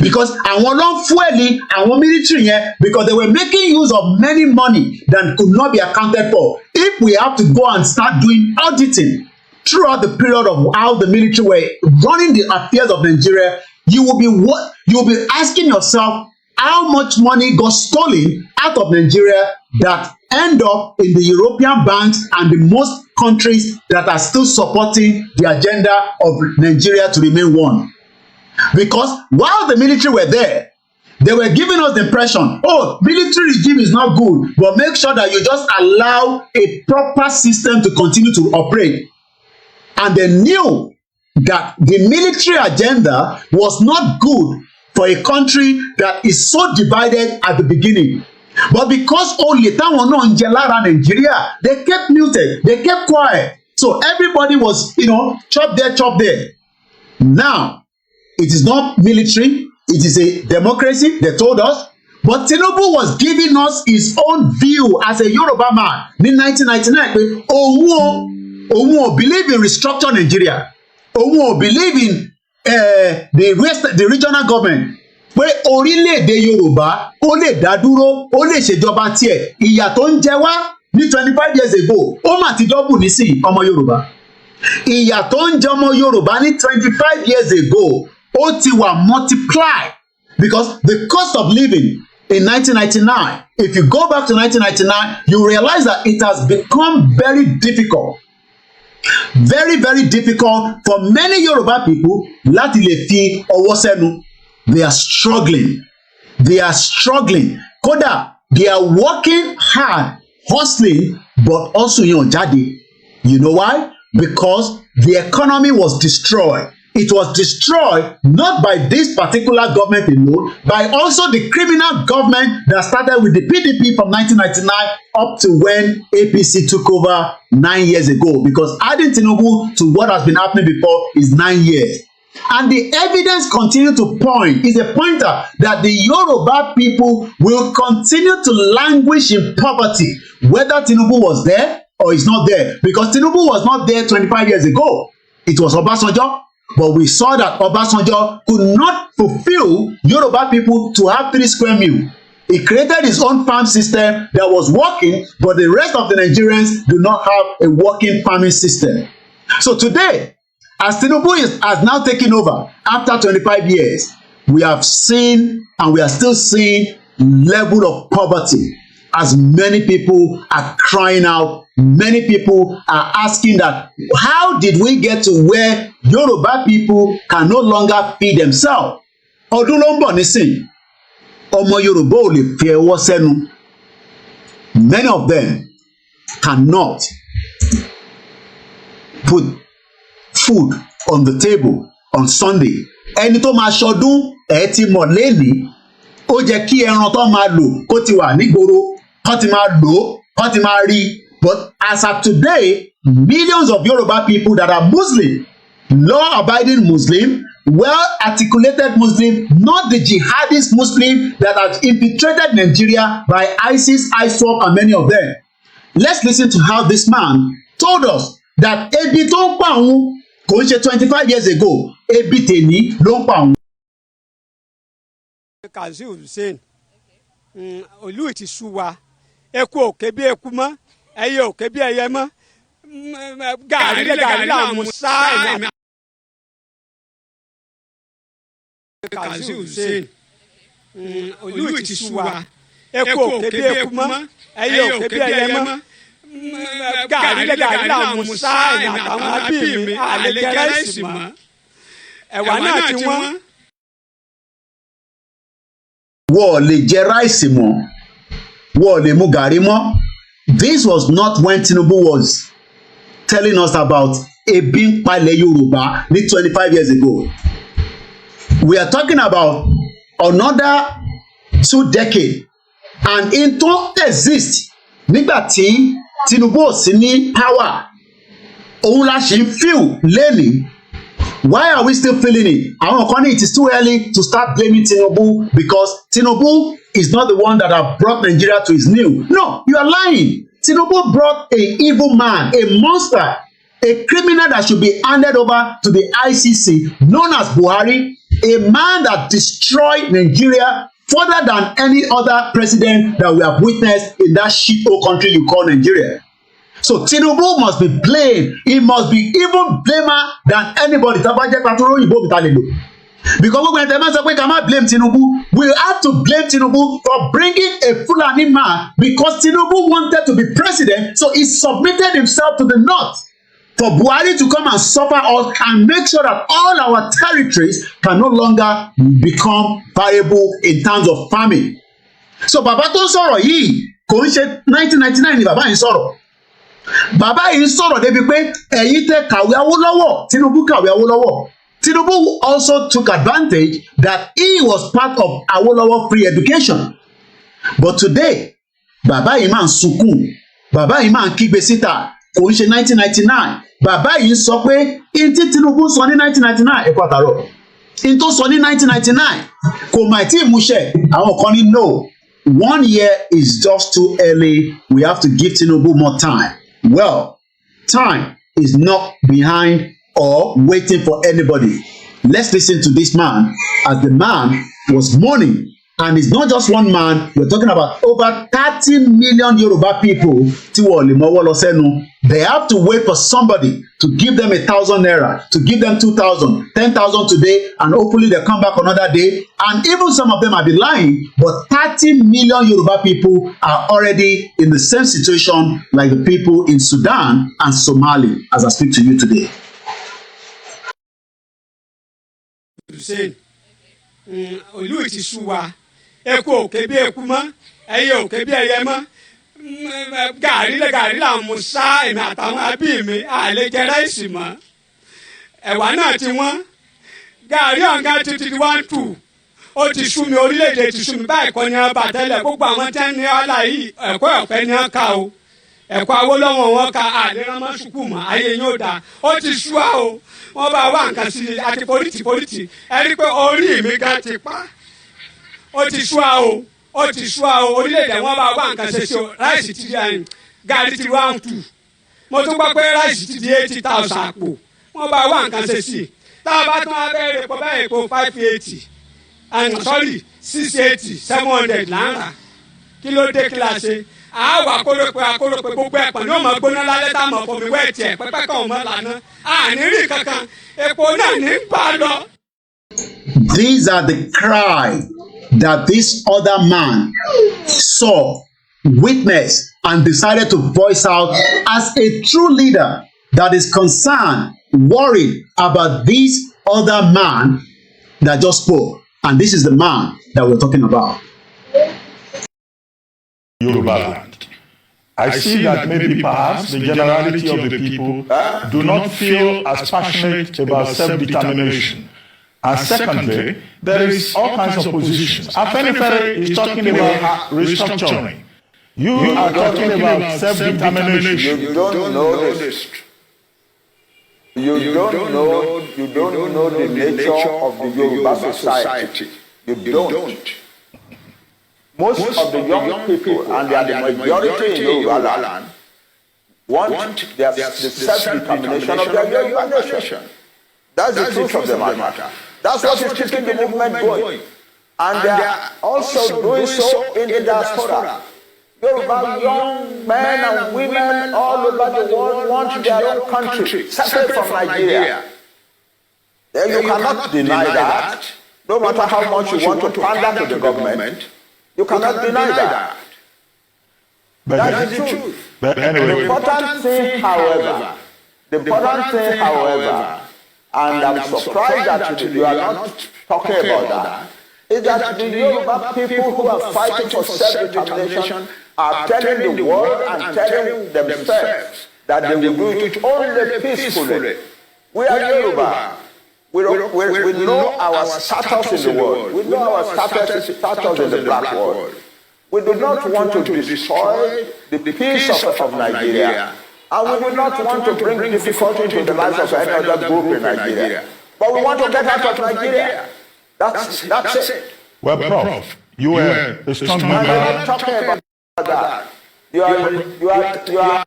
Because àwọn ló ń fueli àwọn military yẹn because they were making use of many money that could not be accounted for. If we have to go and start doing auditing throughout the period of how the military were running the affairs of Nigeria, you will be asking yourself how much money got stolen out of Nigeria that end up in the European banks and the most countries that are still supporting the agenda of Nigeria to remain one. Because while the military were there, they were giving us the impression, military regime is not good, but make sure that you just allow a proper system to continue to operate. And they knew that the military agenda was not good for a country that is so divided at the beginning. But because olè táwọn náà ń jẹ lára Nigeria, they kept muted, they kept quiet. So everybody was, chop there, chop there. Now, it is not military, it is a democracy, they told us. But Tinubu was giving us his own view as a Yoruba man in 1999 pé òun ò believe in restructure Nigeria. Òun ò believe in the regional government. Pé Orileede Yorùbá ó lè dá dúró, ó lè ṣèjọba tiẹ̀. Ìyà tó ń jẹ wá ní 25 years ago, ó mà ti double nísìn ọmọ Yorùbá. Ìyà tó ń jẹ ọmọ Yorùbá ní 25 years ago, ó ti wà multiply because the cost of living in 1999, if you go back to 1999, you realize that it has become very difficult. Very, very difficult for many Yoruba people láti lè fi ọwọ́ sẹ́nu. They are struggling. Kódà, they are working hard, hustling, but also jáde. You know why? Because the economy was destroyed. It was destroyed not by this particular government alone, by also the criminal government that started with the PDP from 1999 up to when APC took over 9 years ago. Because adding Tinubu to what has been happening before is 9 years. And the evidence continue to point, is a pointer that the Yoruba people will continue to languish in poverty, whether Tinubu was there or is not there. Because Tinubu was not there 25 years ago. It was Obasanjo. But we saw that Obasanjo could not fulfill Yoruba people to have 3 square meals. He created his own farm system that was working, but the rest of the Nigerians do not have a working farming system. So today, as Tinubu has now taken over after 25 years, we have seen and we are still seeing level of poverty as many people are crying out. Many people are asking that, how did we get to where Yoruba people can no longer feed themselves? Ọdún ló ń bọ̀ nísìn, ọmọ Yorùbá ò lè fi ọwọ́ sẹ́nu. Many of them cannot put food on the table on Sunday. Ẹni tó máa ṣọdún ti mọ̀ lẹ́nìí, ó jẹ́ kí ẹran tó máa lò kó ti wà nígboro, kó ti máa lò, kó ti máa rí. But as of today, millions of Yoruba people that are Muslim, law-abiding Muslim, well-articulated Muslim, not the jihadist Muslim that has infiltrated Nigeria by ISIS, ISWAP, and many of them. Let's listen to how this man told us that ebi tó ń pa òun kò ń ṣe 25 years ago, ebi tèmi ló ń pa òun. Kazeem Hussein, olú ti sú wa, eku òkè bí eku mọ́. Ẹyẹ òkè bí ẹyẹ mọ́, gàrí là mú sá ẹ̀mí. Kazeem Hussein, olú ti sú wa, eku òkè bí eku mọ́, ẹyẹ òkè bí ẹyẹ mọ́, gàrí là mú sá ẹ̀mí àtàwọn abí mi àlejò ẹ̀sìn mọ́. ẹ̀wà náà ti wọ́n. Wọ́n lè jẹ ráìsì mọ́, wọ́n lè mu gàrí mọ́. This was not when Tinubu was telling us about ebi ń pa ilẹ̀ Yorùbá ní 25 years ago. We are talking about another 2 decades, and it don't exist nígbà tí Tinubu ò sí ní power. Òun la ṣe ń feel lẹ́nìí. Why are we still feeling it? Àwọn kan ní it is too early to start blaming Tinubu because Tinubu is not the one that have brought Nigeria to its knee. No, you are lying. Tinubu brought a evil man, a monster, a criminal that should be handed over to the ICC, known as Buhari, a man that destroyed Nigeria further than any other president that we have witnessed in that shithole country you call Nigeria. So Tinubu must be blamed. He must be even blamer than anybody. Because when the man said we cannot blame Tinubu, we have to blame Tinubu for bringing a Fulani man because Tinubu wanted to be president, so he submitted himself to the north for Buhari to come and suffer us and make sure that all our territories can no longer become viable in terms of farming. So bàbá tó ń sọ̀rọ̀ yìí kò ń ṣe 1999 ni bàbá yìí sọ̀rọ̀. Bàbá yìí sọ̀rọ̀ débi pé ẹ̀yin tẹ́ kàwé Awólọ́wọ̀, Tinubu kàwé Awólọ́wọ̀. Tinubu also took advantage that he was part of Awolowo free education. But today, bàbá yìí máa ń sunkún, bàbá yìí máa ń kígbe síta, kò ń ṣe 1999. Bàbá yìí sọ pé in tí Tinubu sọ ní 1999 ẹ̀kọ́ àtàrọ̀. In tó sọ ní 1999 kò mà tí ì múṣẹ. Àwọn kan ní no, 1 year is just too early. We have to give Tinubu more time. Well, time is not behind or waiting for anybody. Let's listen to this man as the man was mourning. And it's not just one man. We're talking about over 30 million Yoruba people. They have to wait for somebody to give them 1,000 naira, to give them 2,000, 10,000 today, and hopefully they'll come back another day. And even some of them might be lying, but 30 million Yoruba people are already in the same situation like the people in Sudan and Somalia as I speak to you today. Olú ti sú wa, eku òkè bí eku mọ́, ẹyẹ òkè bí ẹyẹ mọ́, gàrí là ń mu sá èmi àtàwọn abí mi àlè jẹ ráìsì mọ́, ẹ̀wà náà ti wọ́n, gàrí ọ̀gá ti 1-2, ó ti sú mi, Orílẹ̀-èdè ti sú mi, báyìí kọ́ ni wọ́n bà tẹ́lẹ̀, gbogbo àwọn tẹ́ ní ọ̀la yìí ẹ̀kọ́ ọ̀fẹ́ ni wọ́n kà o, ẹ̀kọ́ Awólọ́wọ̀ wọn kà àlè rán mọ́ sùkúù mọ́, ayé yóò dá, ó ti sú wa o. Wọ́n bá wá nǹkan sí i àti pólítì ẹ rí i pé orí mi gan ti pa ó ti sú a o Orílẹ̀-èdè wọ́n bá wá nǹkan ṣe sí o ráìsì ti di àyìn gàrí ti 1-2 mo tún gbọ́ pé ráìsì ti di 80,000 àpò wọ́n bá wá nǹkan ṣe sí i tá a bá tún abẹ́rẹ́ epo báyìí epo 580 and sorry 680 700 là ń rà kí ló dé kí la ṣe àwa akórópè gbogbo ẹ̀pọ̀n ní ọmọ gbóná lálẹ́ tá a mọ̀ fún mi wẹ́ẹ̀tì ẹ̀ pẹ́pẹ́ kan ọmọ lànà àníríì kankan epo náà ní bá lọ. These are the cry that this other man saw, witnessed, and decided to voice out as a true leader that is concerned, worried about this other man that just spoke. And this is the man that we're talking about. Yoruba land. I see that maybe perhaps the generality of the people do not feel as passionate about self-determination. And secondly, there is all kinds of positions. Afenifere is talking about restructuring. You are talking about self-determination. You don't know this. You don't know the nature of the Yoruba society. You don't. Most of the young people, and they are the majority in Yoruba land, want the self-determination of their Yoruba nation. That's the truth of the matter. That's what is keeping the movement going. And they are also doing so in the diaspora. Yoruba young men and women all over the world want their own country, separate from Nigeria. You cannot deny that. No matter how much you want to pander to the government, you cannot deny that. But that is the truth. But anyway, the important thing, however, and I'm surprised that you are not talking about that, is that the Yoruba people who are fighting for self-determination are telling the world and telling themselves that they will do it only peacefully. We are Yoruba. We know our status in the world. We know our status in the black world. We do not want to destroy the peace of Nigeria. And we do not want to bring difficulty into the lives of any other group in Nigeria. But we want to get out of Nigeria. That's it. Well, Prof, you were a strong member. I'm not talking about that. You are.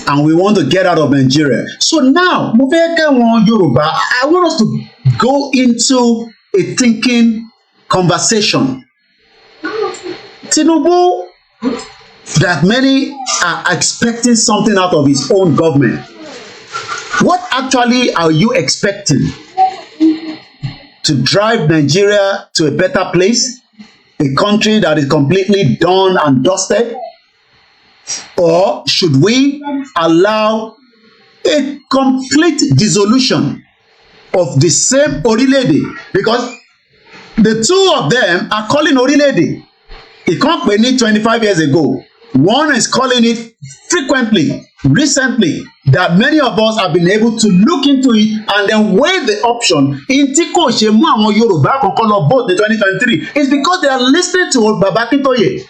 And we want to get out of Nigeria. So now, Yoruba, I want us to go into a thinking conversation. Tinubu, that many are expecting something out of his own government. What actually are you expecting? To drive Nigeria to a better place? A country that is completely done and dusted? Or should we allow a complete dissolution of the same Orileede? Because the two of them are calling Orileede. It can't be 25 years ago. One is calling it frequently, recently, that many of us have been able to look into it and then weigh the option. In Tiko Shemu àwọn Yorùbá kankan lọ vote in 2023 is because they are listening to Baba Akintoye.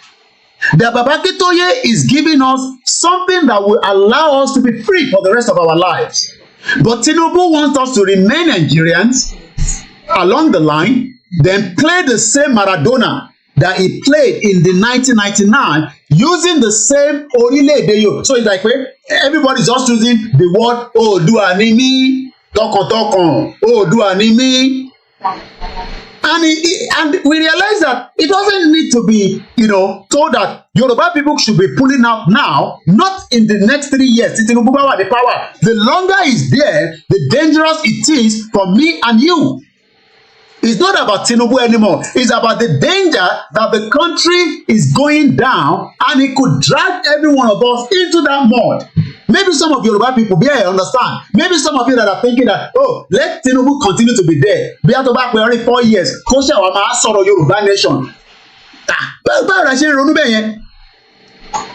The Baba Akintoye is giving us something that will allow us to be free for the rest of our lives. But Tinubu wants us to remain Nigerians along the line, then play the same Maradona that he played in the 1999 using the same Orileede. So it's like everybody's just using the word Oòduà ni mí, tọkàntọkàn, Oòduà ni mí. And we realize that it doesn't need to be, told that Yoruba people should be pulling out now, not in the next 3 years. Tinubu bá the power. The longer he's there, the dangerous it is for me and you. It's not about Tinubu anymore. It's about the danger that the country is going down and it could drag every one of us into that mud. Maybe some of Yoruba people here understand. Maybe some of you that are thinking that, let Tinubu continue to be there. Be out of back for only 4 years. Kosha wa ma sọ̀rọ̀ Yoruba nation. Báwo la ṣe ń ronú bẹ́ẹ̀ yẹn?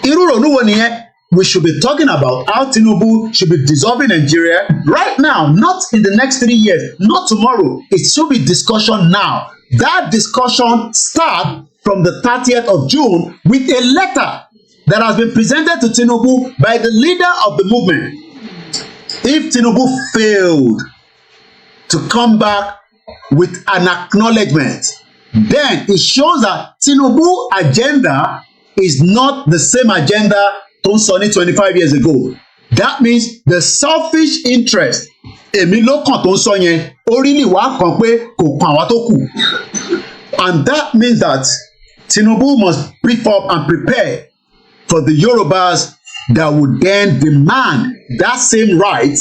Irú ronú wo nìyẹn? We should be talking about how Tinubu should be dissolving Nigeria right now, not in the next 3 years, not tomorrow. It should be discussion now. That discussion starts from the 30th of June with a letter that has been presented to Tinubu by the leader of the movement. If Tinubu failed to come back with an acknowledgement, then it shows that Tinubu agenda is not the same agenda tó ń sọ ní 25 years ago. That means the selfish interest èmi ló kàn tó ń sọ yẹn orí ni wàá kàn pé kò kàn àwa tó kù. And that means that Tinubu must beef up and prepare for the Yorubas that would then demand that same right,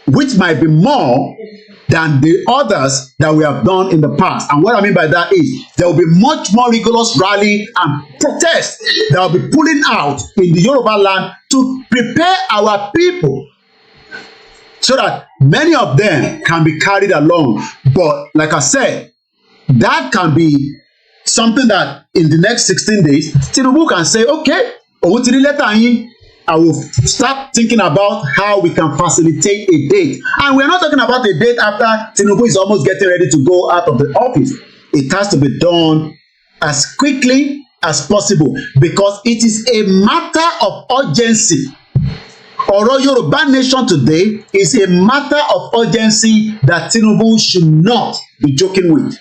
which might be more than the others that we have done in the past. And what I mean by that is there will be much more rigorous rally and protest that will be pulling out in the Yoruba land to prepare our people so that many of them can be carried along. But like I said, that can be something that in the next 16 days, Tinubu can say, okay, I will start thinking about how we can facilitate a date. And we're not talking about a date after Tinubu is almost getting ready to go out of the office. It has to be done as quickly as possible because it is a matter of urgency. Ọ̀rọ̀ Yoruba nation today is a matter of urgency that Tinubu should not be joking with.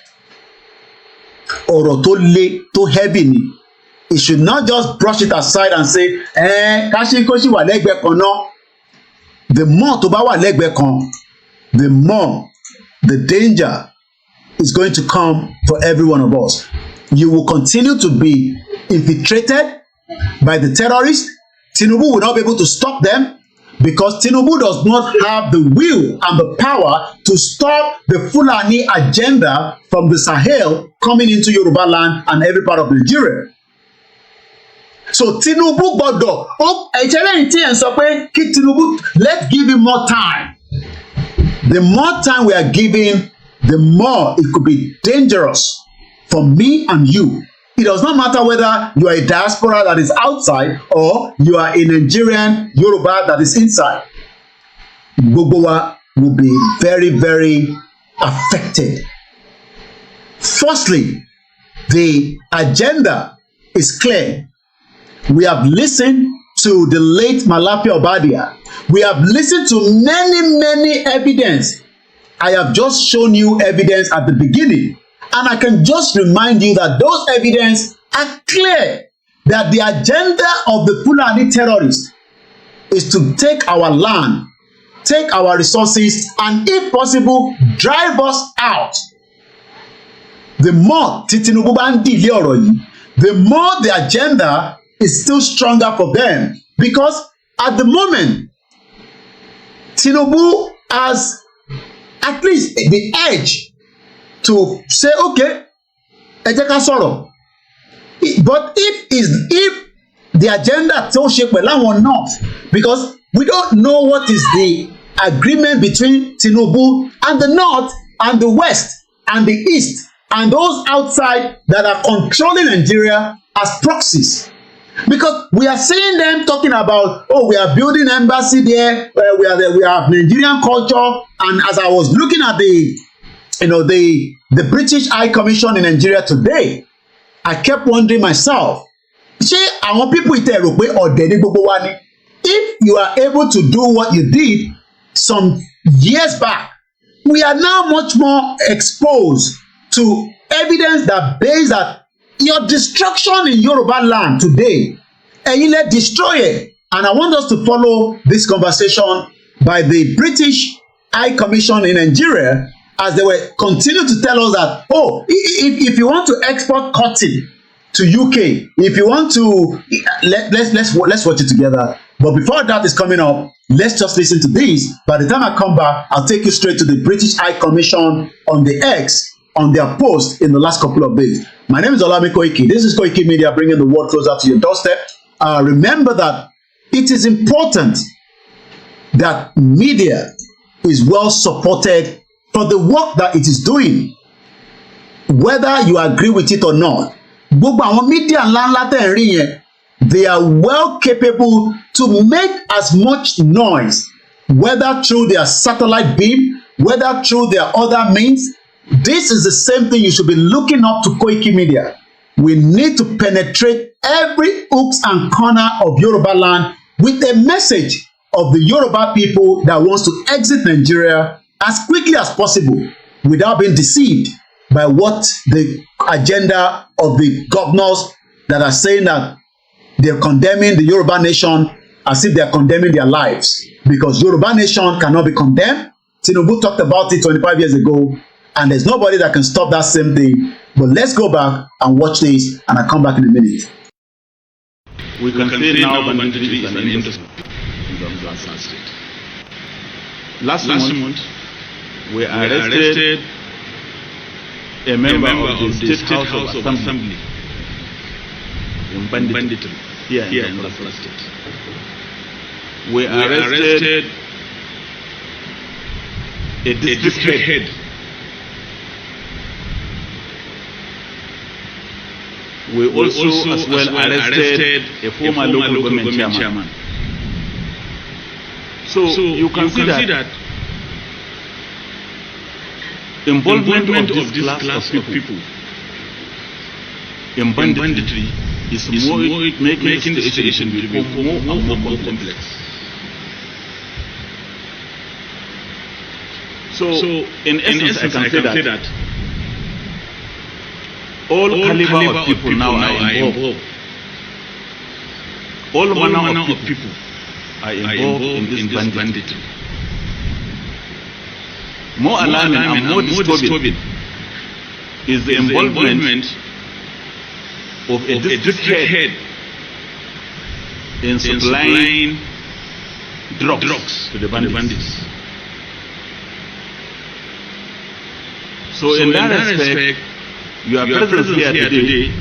Ọ̀rọ̀ tó le, tó heavy ni. He should not just brush it aside and say, káṣíkóṣí wà lẹ́gbẹ̀ẹ́ kan náà. The more tó bá wà lẹ́gbẹ̀ẹ́ kan, the more the danger is going to come for every one of us. You will continue to be infiltrated by the terrorists. Tinubu will not be able to stop them because Tinubu does not have the will and the power to stop the Fulani agenda from the Sahel coming into Yoruba land and every part of Nigeria. So Tinubu gbọ́dọ̀ ẹ̀jẹ̀lẹ́yìn tí ẹ̀ ń sọ pé kí Tinubu let's give him more time. The more time we are giving, the more it could be dangerous for me and you. It does not matter whether you are a diaspora that is outside or you are a Nigerian Yoruba that is inside. Gbogbo wa will be very, very affected. Firstly, the agenda is clear. We have listened to the late Malapi Obadia. We have listened to many evidence. I have just shown you evidence at the beginning. And I can just remind you that those evidence are clear that the agenda of the Fulani terrorists is to take our land, take our resources, and if possible, drive us out. The more Tinubu bá ń delay ọ̀rọ̀ yìí, the more the agenda is still stronger for them. Because at the moment, Tinubu has at least the edge to say, okay, ẹ jẹ́ ká sọ̀rọ̀. But if the agenda tó ṣe pẹ̀lú àwọn north, because we don't know what is the agreement between Tinubu and the north and the west and the east and those outside that are controlling Nigeria as proxies. Because we are seeing them talking about, oh, we are building embassy there, we have Nigerian culture, and as I was looking at the British High Commission in Nigeria today, I kept wondering myself, ṣé àwọn people ìtẹ̀ rò pé ọ̀dẹ̀ ní gbogbo wa ni? If you are able to do what you did some years back, we are now much more exposed to evidence that bears that your destruction in Yoruba land today, ẹ̀yin lẹ destroy it. And I want us to follow this conversation by the British High Commission in Nigeria as they were continue to tell us that, oh, if you want to export cotton to UK, if you want to, let's watch it together. But before that is coming up, let's just listen to this. By the time I come back, I'll take you straight to the British High Commission on the X, on their post in the last couple of days. My name is OLAYOMI KOIKI. This is Koikimedia, bringing the world closer to your doorstep. Remember that it is important that media is well supported for the work that it is doing, whether you agree with it or not. Gbogbo àwọn media ńláńlá tẹ̀ ń rí yẹn, they are well capable to make as much noise, whether through their satellite beam, whether through their other means. This is the same thing you should be looking up to Koikimedia. We need to penetrate every hooks and corner of Yoruba land with a message of the Yoruba people that wants to exit Nigeria as quickly as possible without being deceived by what the agenda of the governors that are saying that they're condemning the Yoruba nation as if they're condemning their lives. Because Yoruba nation cannot be condemned. Tinubu talked about it 25 years ago, and there's nobody that can stop that same thing. But let's go back and watch this, and I'll come back in a minute. We can say now Banditry is an industry in the state. Last month, we arrested a member of the State House of Assembly in Banditry, here in the state. We arrested a district head. We also as well arrested a former local government chairman. So you can see that involvement of this class of people in banditry is more making the situation become more and more complex. So in essence I can say that all caliber of people now are involved. All manner of people are involved in this banditry. More alarming and more disturbing is the involvement of a district head in supplying drugs to the bandits. So in that respect, your presence here today,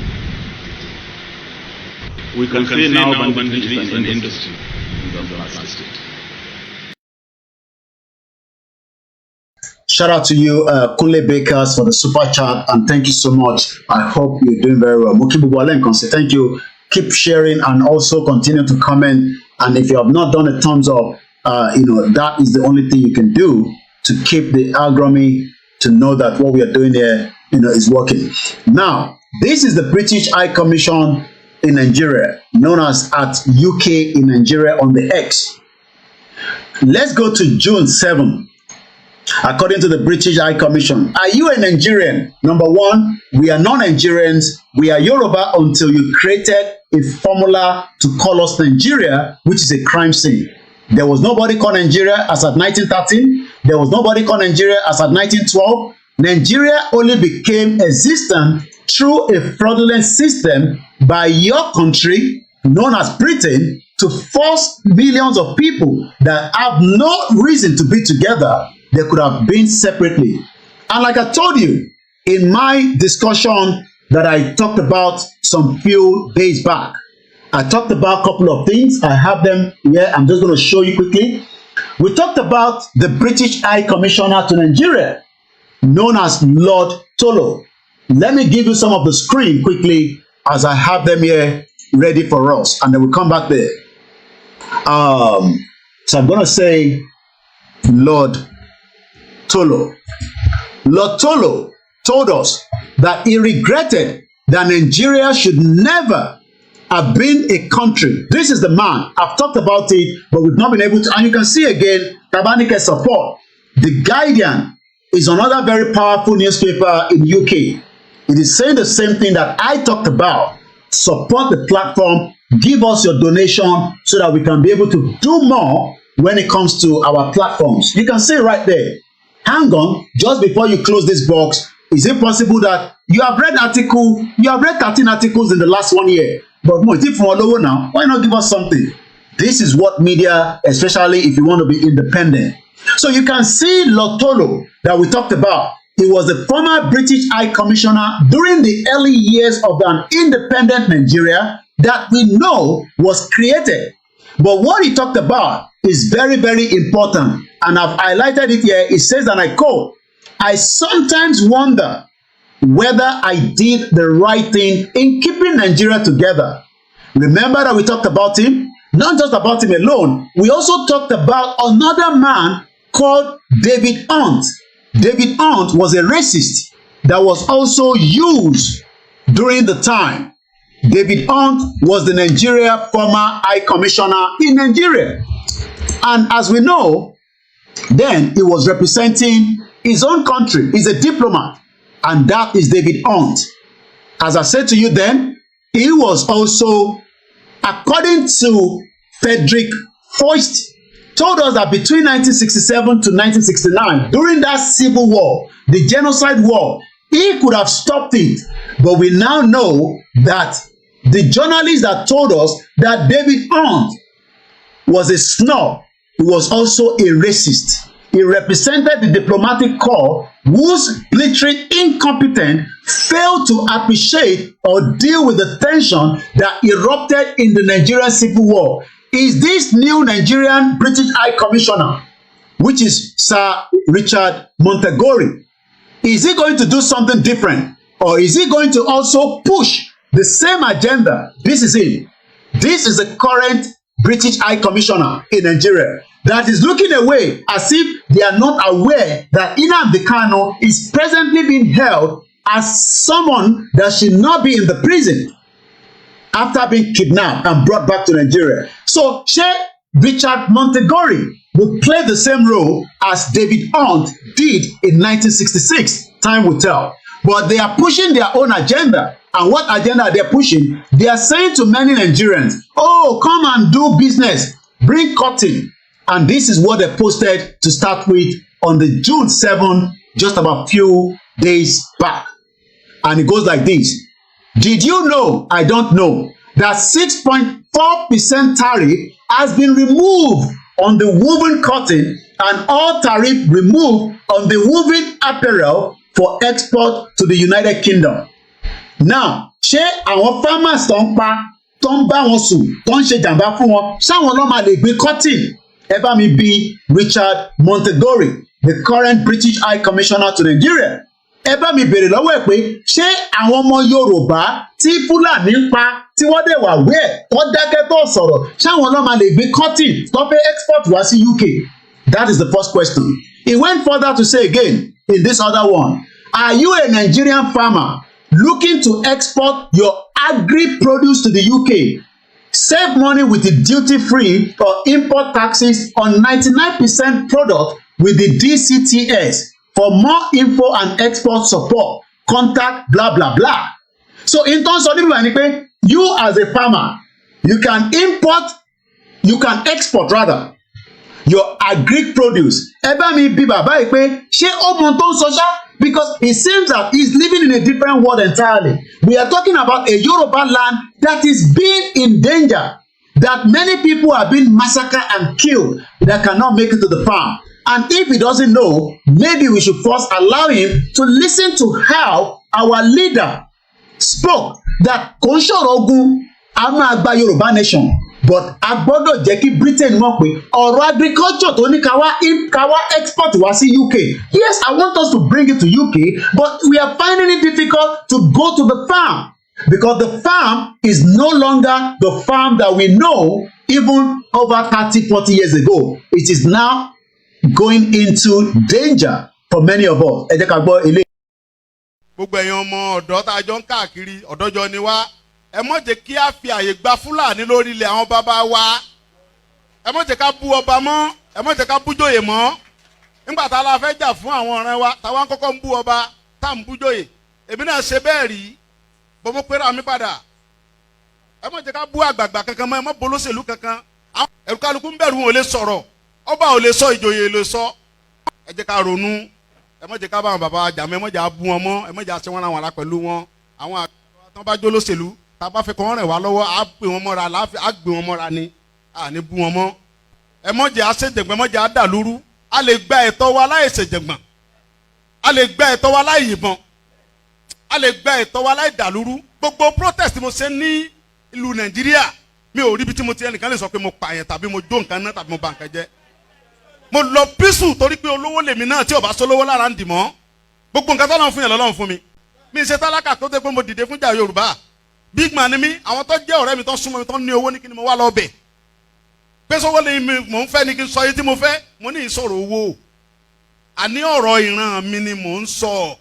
we can say now banditry is an industry in the state. Shout out to you, Kunle Bakers, for the super chat, and thank you so much. I hope you're doing very well. Thank you. Keep sharing and also continue to comment. And if you have not done a thumbs up, that is the only thing you can do to keep the algorithm to know that what we are doing here, is working. Now, this is the British High Commission in Nigeria, known as at UK in Nigeria on the X. Let's go to June 7. According to the British High Commission, are you a Nigerian? Number one, we are non-Nigerians. We are Yoruba until you created a formula to call us Nigeria, which is a crime scene. There was nobody called Nigeria as at 1913. There was nobody called Nigeria as at 1912. Nigeria only became existent through a fraudulent system by your country, known as Britain, to force millions of people that have no reason to be together. They could have been separately. And like I told you in my discussion that I talked about some few days back, I talked about a couple of things. I have them here. I'm just going to show you quickly. We talked about the British High Commissioner to Nigeria, known as Lord Tolo. Let me give you some of the screen quickly as I have them here ready for us, and then we'll come back there. So I'm going to say Lord Tolo. Lord Tolo told us that he regretted that Nigeria should never have been a country. This is the man. I've talked about it, but we've not been able to. And you can see again, Tabanike support. The Guardian is another very powerful newspaper in UK. It is saying the same thing that I talked about. Support the platform. Give us your donation so that we can be able to do more when it comes to our platforms. You can see right there. Hang on, just before you close this box, is it possible that you have read 13 articles in the last 1 year, but more if you follow now, why not give us something? This is what media, especially if you want to be independent. So you can see Lotolo that we talked about. He was the former British High Commissioner during the early years of an independent Nigeria that we know was created. But what he talked about is very, very important. And I've highlighted it here. It says, and I quote, I sometimes wonder whether I did the right thing in keeping Nigeria together. Remember that we talked about him? Not just about him alone. We also talked about another man called David Hunt. David Hunt was a racist that was also used during the time. David Hunt was the Nigeria former High Commissioner in Nigeria. And as we know, then he was representing his own country. He's a diplomat. And that is David Hunt. As I said to you then, he was also, according to Frederick Foist, told us that between 1967 to 1969, during that civil war, the genocide war, he could have stopped it. But we now know that the journalist that told us that David Hunt was a snob, he was also a racist. He represented the diplomatic corps whose military incompetence failed to appreciate or deal with the tension that erupted in the Nigerian Civil War. Is this new Nigerian British High Commissioner, which is Sir Richard Montegori, is he going to do something different? Or is he going to also push the same agenda? This is it. This is the current British High Commissioner in Nigeria that is looking away as if they are not aware that Nnamdi Kanu is presently being held as someone that should not be in the prison after being kidnapped and brought back to Nigeria. So Sheikh Richard Montegori will play the same role as David Hunt did in 1966. Time will tell. But they are pushing their own agenda. And what agenda are they pushing? They are saying to many Nigerians, oh, come and do business. Bring cotton. And this is what they posted to start with on the June 7, just about a few days back. And it goes like this. Did you know, I don't know, that 6.4% tariff has been removed on the woven cotton and all tariff removed on the woven apparel for export to the United Kingdom. Now, ṣé àwọn farmers tó ń bá wọn sùn tó ń ṣe jàǹbá fún wọn ṣáwọn ló máa lè gbé cotton? Ẹ bá mi bi Richard Montegori. the current British High Commissioner to Nigeria. Ẹ bá mi bèrè lọ́wọ́ ẹ̀ pé ṣé àwọn ọmọ Yorùbá tí Fúlàní ń pa tí wọ́n dẹ̀ wà wẹ́ẹ̀ tó dákẹ́ tó sọ̀rọ̀ ṣáwọn ọlọ́mọ lè gbé cotton tó fẹ́ export wá sí UK? That is the first question. He went further to say again in this other one, are you a Nigerian farmer looking to export your agri-produce to the UK? Save money with the duty-free or import taxes on 99% product with the DCTS. For more info and export support, contact blah blah blah. So in terms of the you as a farmer, you can export rather your agri produce. Eba mi bi baba yi pe ṣé ó mọ tó ń sọ ṣá? Because it seems that he's living in a different world entirely. We are talking about a Yoruba land that is being in danger, that many people are being massacred and killed that cannot make it to the farm. And if he doesn't know, maybe we should first allow him to listen to how our leader spoke that kò ń ṣọ̀rọ̀ ogun a máa gba Yorùbá nation, but a gbọ́dọ̀ jẹ́ kí Britain mọ̀ pé ọ̀rọ̀ agriculture tó ní káwá export wá sí UK. Yes, I want us to bring it to UK, but we are finding it difficult to go to the farm because the farm is no longer the farm that we know even over 30-40 years ago. It is now going into danger for many of us. Ẹ jẹ́ ká gbọ́ ilé. Gbogbo ẹ̀yin ọmọ ọ̀dọ́ tá a jọ ń káàkiri ọ̀dọ́jọ́ ni wá. Ẹ mọ̀ jẹ́ kí a fi àyè gba Fúlàní lórí ilẹ̀ àwọn bàbá wa. Ẹ mọ̀ jẹ́ ká bú ọba mọ́. Ẹ mọ̀ jẹ́ ká bú jòyè mọ́. Nígbà tá a la fẹ́ jà fún àwọn ọ̀rẹ́ wa, táwa ń kọ́kọ́ ń bú ọba, tá à ń bú jòyè. Èmi náà ṣe bẹ́ẹ̀ rí. Bọ́mọ pẹ́rẹ́ àmì padà. Ẹ mọ̀ jẹ́ ká bú àgbààgbà kankan mọ́. Ẹ mọ̀ bolóṣèlú kankan. Ẹ̀rù kálukú ń bẹ̀rù wọn ò lè sọ̀rọ̀. Ọba ò lè sọ, ìjòyè lè sọ. Ẹ jẹ́ ká ronú. Ẹ mọ̀ jẹ́ ká bá àwọn bàbá jà mọ́. Ẹ mọ̀ jẹ́ á bú wọn mọ́. Ẹ mọ̀ jẹ́ á ṣe wọ́n ra wọn lá pẹ̀lú wọn. Àwọn àgbà tó bá jó lóṣèlú, tá bá fẹ́ kọ́ rìn wá lọ́wọ́, á pè wọ́n mọ́ra, á gbé wọn mọ́ra ni. À ní bú wọn mọ́. Ẹ mọ̀ jẹ́ á ṣèjẹ̀gbọ́n, ẹ mọ̀ jẹ́ á dàlúrú. A lè gba ẹ̀tọ́ wa láì ṣèjẹ̀gbọ́n. A lè gba ẹ̀tọ́ wa láì yìnbọn. A lè gba ẹ̀tọ́ wa láì dàlúrú. Gbogbo protest mo ṣe ní ìlú Nàìjíríà, mi ò rí ibi tí mo ti ẹnìkan lè sọ pé mo pààyàn tàbí mo jó nǹkan náà tàbí mo bà nǹkan jẹ́. Mo lọ písù torí pé olówó lèmi náà tí ò bá sólówó lára ń dì mọ́. Gbogbo nǹkan tó lọ́n fún yẹn lọ́lọ́run fún mi. Mi ṣe tálákà tó dé pé mo dìde fún jà Yorùbá. Big man ni mí, àwọn tó jẹ́ ọ̀rẹ́ mi tó súnmọ́ mi tó ní owó ní kí ni mo wá lọ bẹ̀. Pé sọ́wọ́ lè mò ń fẹ́ ni kí n sọ yìí tí mo fẹ́, mo ní ìsọ̀rọ̀ owó. Àní ọ̀rọ̀ ìran mi ni mò ń sọ.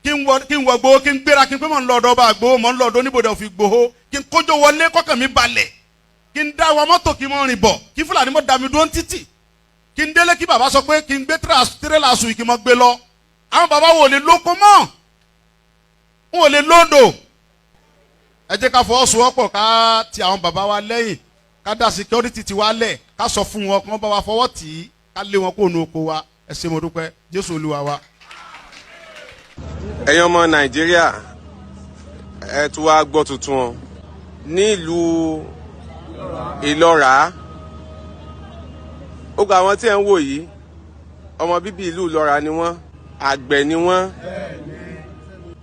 Kí n wọ gbowó, kí n gbéra, kí n pé mò ń lọ ọ̀dọ̀ ọba àgbowó, mò ń lọ ọ̀dọ̀ oníbodè òfin gbowó, kí n kójó wọlé kọ́kàn mi balẹ̀. Kí n dá wa mọ́tò kí n mọ́ rìn bọ̀, kí Fúlàní mọ́ da mi dúró ń títì. Kí n délé kí bàbá sọ pé kí n gbé tírélà sùn kí n mọ́ gbé lọ. Àwọn bàbá wo lè lóko mọ́? Wọn ò lè lódò. Ẹ jẹ́ ká fọwọ́sowọ́pọ̀ ká ti àwọn bàbá wa lẹ́yìn, ká dá security ti wa lẹ̀, ká sọ fún wọn kí wọ́n bá wa fọwọ́ tì í, ká lé wọn kó nu oko wa. Ẹ ṣé mo dúpẹ́, Jésù Olúwa wa. Ẹ̀yin ọmọ Nàìjíríà, ẹ tún wá gbọ́ tuntun ní ìlú Ìlọ́ra. Ó gba àwọn tí ẹ ń wò yìí, ọmọ bíbí ìlú Ìlọ́ra ni wọ́n, àgbẹ̀ ni wọ́n.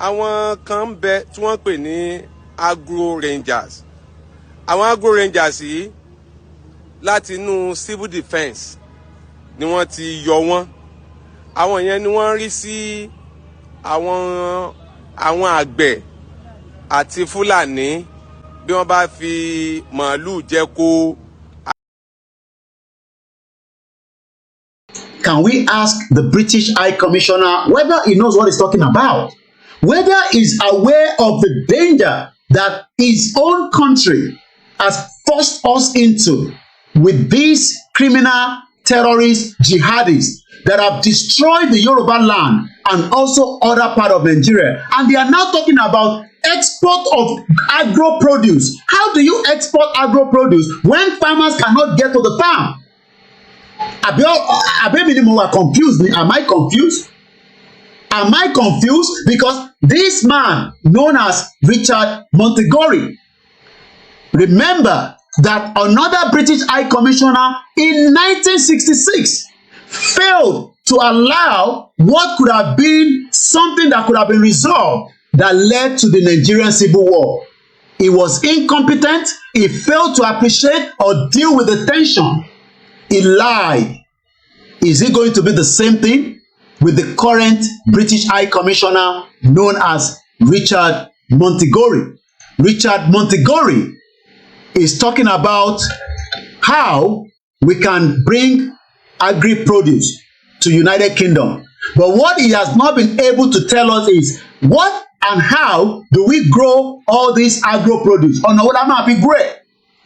Àwọn kan ń bẹ tí wọ́n pè ní agro rangers. Àwọn agro rangers yìí láti inú civil defence ni wọ́n ti yọ wọ́n. Àwọn yẹn ni wọ́n rí sí àwọn àgbẹ̀ àti Fúlàní bí wọ́n bá fi màálù jẹko. Can we ask the British High Commissioner whether he knows what he's talking about? Whether he's aware of the danger that his own country has forced us into with these criminal terrorist jihadists that have destroyed the Yoruba land and also other part of Nigeria. And they are now talking about export of agro produce. How do you export agro produce when farmers cannot get to the farm? Am I confused? Am I confused? Am I confused? Because this man known as Richard Montegory, remember that another British High Commissioner in 1966 failed to allow what could have been something that could have been resolved that led to the Nigerian Civil War. He was incompetent. He failed to appreciate or deal with the tension. He lied. Is it going to be the same thing with the current British High Commissioner known as Richard Montegory? Richard Montegory is talking about how we can bring agri-produce to United Kingdom. But what he has not been able to tell us is what and how do we grow all this agro-produce? Ọ̀nà wo la máa fi grow ẹ̀?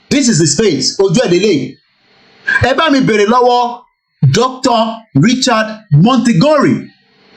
This is his face. Ojú ẹ̀ lélẹ̀. Ẹ bá mi bèrè lọ́wọ́ Dr. Richard Montegory,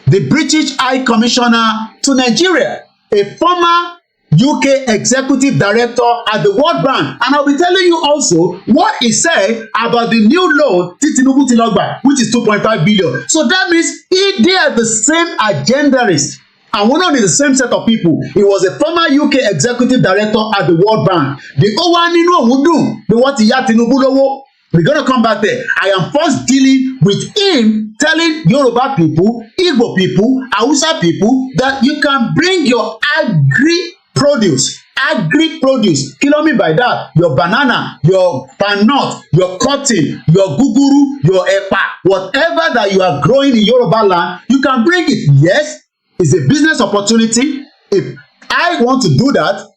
the British High Commissioner to Nigeria, a former UK Executive Director at the World Bank, and I'll be telling you also what he said about the new loan tí Tinubu ti lọ gbà, which is 2.5 billion. So that means they are the same agendarists, and we're not in the same set of people. He was a former UK Executive Director at the World Bank. The Owa nínú òun dùn bí wọ́n ti yá Tinubu lówó. We're gonna come back there. I am first dealing with him telling Yoruba people, Igbo people, Hausa people that you can bring your agri-produce. Kí ló mean by that? Your banana, your palm nut, your cotton, your guguru, your epa, whatever that you are growing in Yoruba land, you can bring it. Yes, it's a business opportunity. If I want to do that,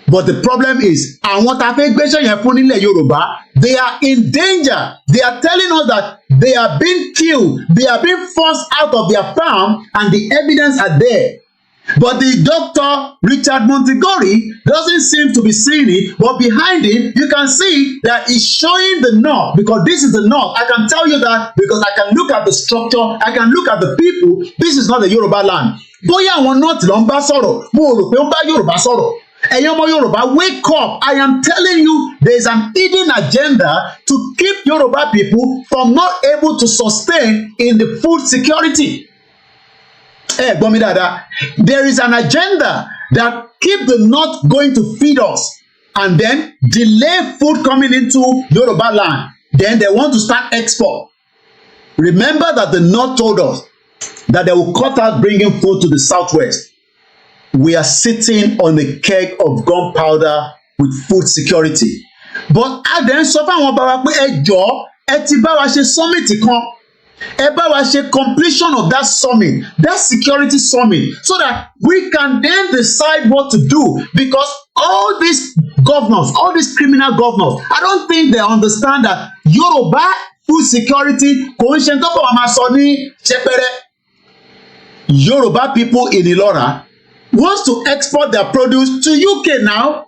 but the problem is, àwọn tá a fẹ́ gbéṣẹ́ yẹn fún nílẹ̀ Yorùbá, they are in danger. They are telling us that they are being killed. They are being forced out of their farm, and the evidence are there. But the Dr. Richard Montegory doesn't seem to be seeing it, but behind him, you can see that he's showing the north, because this is the north. I can tell you that because I can look at the structure, I can look at the people. This is not the Yoruba land. Bóyá àwọn north ló ń bá sọ̀rọ̀, mo rò pé ó ń bá Yorùbá sọ̀rọ̀. Ẹ̀yin ọmọ Yorùbá, wake up. I am telling you, there is an hidden agenda to keep Yoruba people from not able to sustain in the food security. Gbọ́ mi dáadáa. There is an agenda that keep the North going to feed us and then delay food coming into Yoruba land. Then they want to start export. Remember that the North told us that they will cut out bringing food to the Southwest. We are sitting on a keg of gunpowder with food security. But adẹ̀ ń sọ fáwọn bàbá pé ẹ jọ̀ọ́ ẹ ti bá wa ṣe summit kan. Ẹ bá wa ṣe completion of that summit, that security summit, so that we can then decide what to do. Because all these governors, all these criminal governors, I don't think they understand that Yoruba food security kò ń ṣe tó kọ̀ wá máa sọ ní ṣẹpẹrẹ. Yoruba people in Ilora wants to export their produce to UK now.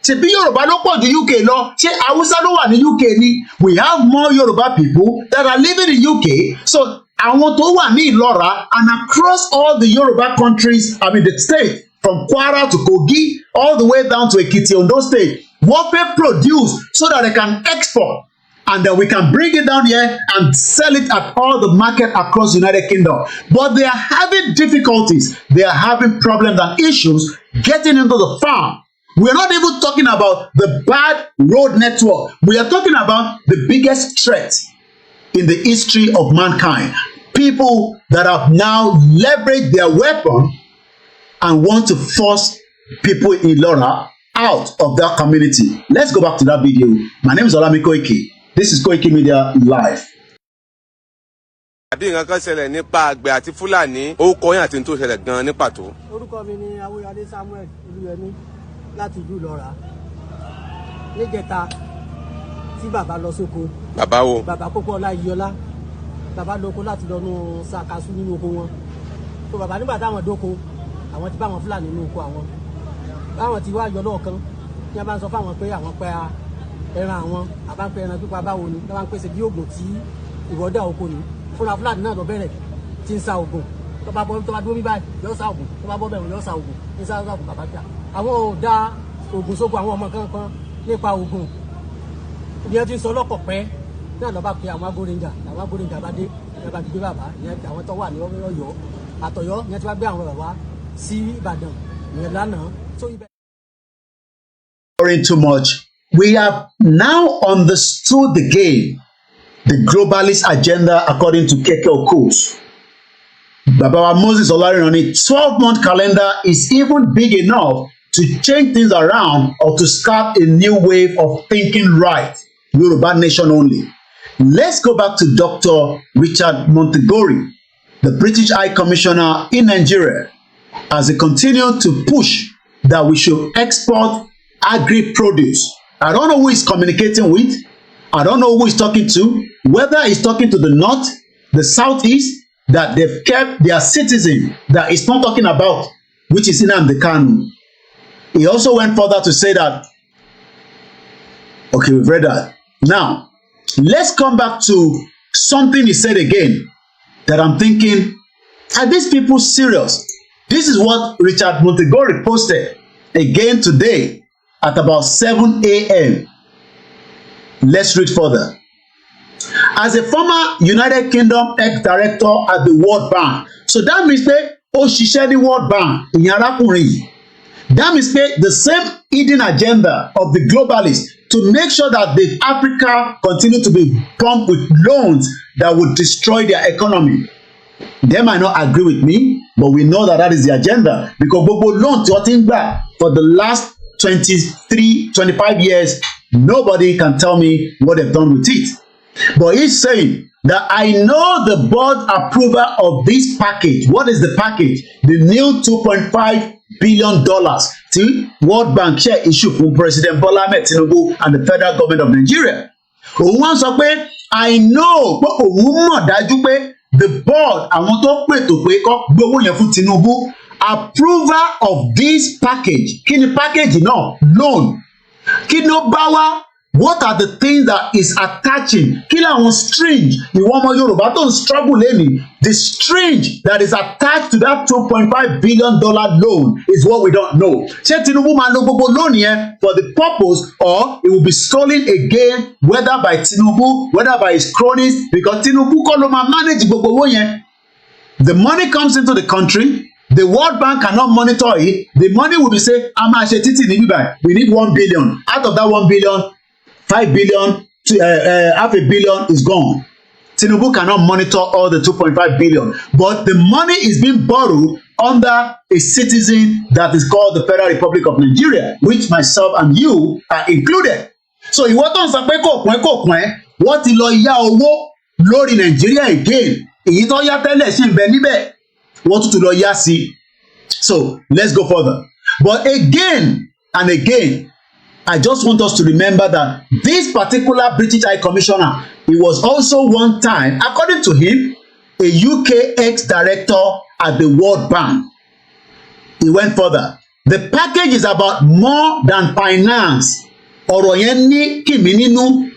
Ṣebí Yorùbá ló pọ̀ ju UK lọ, ṣé Hausa ló wà ní UK ni? We have more Yoruba people that are living in UK. So àwọn tó wà ní Ìlọ́ra and across all the Yoruba countries, I mean the state, from Kwara to Kogi, all the way down to Ekiti, Ondo State, wọ́n fẹ́ produce so that they can export. And then we can bring it down here and sell it at all the market across the United Kingdom. But they are having difficulties. They are having problems and issues getting into the farm. We are not even talking about the bad road network. We are talking about the biggest threat in the history of mankind. People that have now leveraged their weapon and want to force people in Ilora out of that community. Let's go back to that video. My name is OLAYOMI KOIKI. This is Koikimedia Live. Àbí nǹkan kan ṣẹlẹ̀ nípa àgbẹ̀ àti Fúlàní, orúkọ yín àti tó ṣẹlẹ̀ gan-an ní pàtó. Orúkọ mi ni Awóyadé Samuel Olúyẹmí láti ìlú Ìlọ́ra. Níjẹta tí bàbá lọ sóko. Bàbá wo? Bàbá Pópó Ọláyíọlá. Bàbá lóko láti lọ nú sàkásù nínú oko wọn. So bàbá nígbà táwọn dóko, àwọn ti bá àwọn Fúlàní nínú oko àwọn. Báwọn ti wá yọ lọ́ọ̀kan, ní a bá ń sọ fáwọn pé àwọn pẹ́ ẹran àwọn, àbá ń pẹ́ ẹran pípa báwo ni, ní a bá ń pèsè bí oògùn tí ìwọ́dà oko ni. Fúnra Fúlàní náà lọ bẹ̀rẹ̀ tí ń sa oògùn. Tó bá dúró bí báyìí, yóò sa oògùn. Tó bá bọ́ bẹ̀rù yóò sa oògùn. Ní sa oògùn bàbá jà. Àwọn ò dá oògùn sóko àwọn ọmọ kankan nípa oògùn. Ìyẹn ti ń sọ lọ́kọ̀ pẹ́ náà lọ́ bá pe àwọn agbórinjà. Àwọn agbórinjà bá dé, ìyẹn bá ti gbé bàbá. Ìyẹn àwọn tó wà ní Ọ̀yọ́. Àtọ̀yọ́ ìyẹn ti wá gbé àwọn bàbá sí Ìbàdàn. Ìyẹn lánàá. Too much. We have now understood the game, the globalist agenda according to Keke Okos. Baba Moses Olarinoni, 12-month calendar is even big enough to change things around or to start a new wave of thinking right. Yoruba nation only. let's go back to Dr. Richard Montegori, the British High Commissioner in Nigeria, as he continued to push that we should export agri-produce. I don't know who he's communicating with. I don't know who he's talking to, whether he's talking to the north, the southeast, that they've kept their citizen that he's not talking about, which is Nnamdi Kanu. He also went further to say that, okay, we've read that. Now, let's come back to something he said again that I'm thinking, are these people serious? This is what Richard Montegori posted again today at about 7 a.m. Let's read further. As a former United Kingdom ex-director at the World Bank, so that means that ó ṣiṣẹ́ ní World Bank, ìyẹn arákùnrin yìí. That means that the same hidden agenda of the globalists to make sure that the Africa continue to be pumped with loans that would destroy their economy. They might not agree with me, but we know that that is the agenda, because gbogbo loan tí wọ́n ti ń gbà for the last 25 years, nobody can tell me what they've done with it. But he's saying that I know the board approval of this package. What is the package? The new $2.5 billion tí World Bank share issue fún President Bola Ahmed Tinubu and the federal government of Nigeria. Òun wá sọ pé I know pé òun mọ̀ dájú pé the board àwọn tó pètò pé kó gbowó yẹn fún Tinubu approval of this package. Kí ni package náà? Loan. Kí ló bá wá? What are the things that is attaching? Kí làwọn string ìwọ ọmọ Yorùbá tó ń struggle lẹ́nìí? The string that is attached to that $2.5 billion loan is what we don't know. Ṣé Tinubu máa lo gbogbo loan yẹn for the purpose, or it will be stolen again, whether by Tinubu, whether by his cronies, because Tinubu kọ́ ló máa manage gbogbo owó yẹn. The money comes into the country. The World Bank cannot monitor it. The money will be say, a máa ṣe títì ní bíbá. We need 1 billion. Out of that 1 billion, 5 billion to half a billion is gone. Tinubu cannot monitor all the 2.5 billion, but the money is being borrowed under a citizen that is called the Federal Republic of Nigeria, which myself and you are included. So ìwọ tó ń sọ pé kò pín wọ́n ti lọ yá owó lórí Nigeria again. Èyí tó yá tẹ́lẹ̀ ṣì ń bẹ níbẹ̀, wọ́n tún lọ yá sí. So let's go further. But again and again, I just want us to remember that this particular British High Commissioner, he was also one time, according to him, a UK ex-director at the World Bank. He went further. The package is about more than finance. Ọ̀rọ̀ yẹn ní kìmí nínú.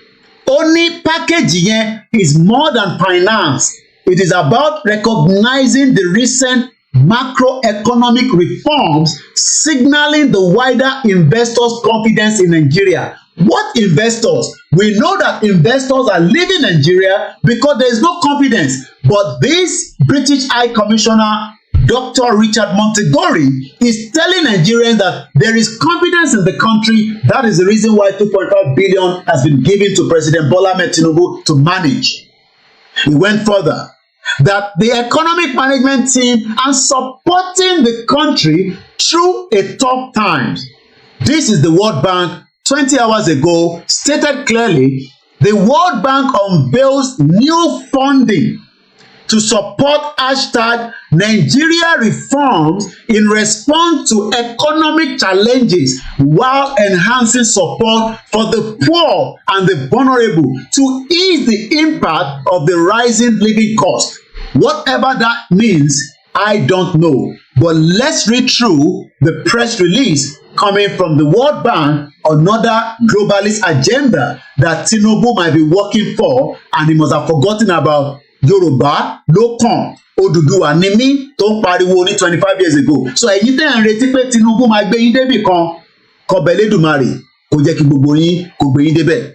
Ó ní package yẹn is more than finance. It is about recognizing the recent macroeconomic reforms, signaling the wider investors' confidence in Nigeria. What investors? We know that investors are leaving Nigeria because there is no confidence. But this British High Commissioner, Dr. Richard Montegori, is telling Nigerians that there is confidence in the country. That is the reason why 2.5 billion has been given to President Bola Ahmed Tinubu to manage. He went further, that the economic management team are supporting the country through a tough times. This is the World Bank 20 hours ago stated clearly. The World Bank unveils new funding to support #Nigeria reforms in response to economic challenges while enhancing support for the poor and the vulnerable to ease the impact of the rising living cost. Whatever that means, I don't know. But let's read through the press release coming from the World Bank, another globalist agenda that Tinubu might be working for, and he must have forgotten about Yoruba ló kàn, Odùduwà ni mí tó ń pariwo ní 25 years ago. So ẹ̀yin tẹ́ ń retí pé Tinubu máa gbé yín débì kan, kọbẹ̀ Elédùmarè kò jẹ́ kí gbogbo yín kò gbé yín débẹ̀.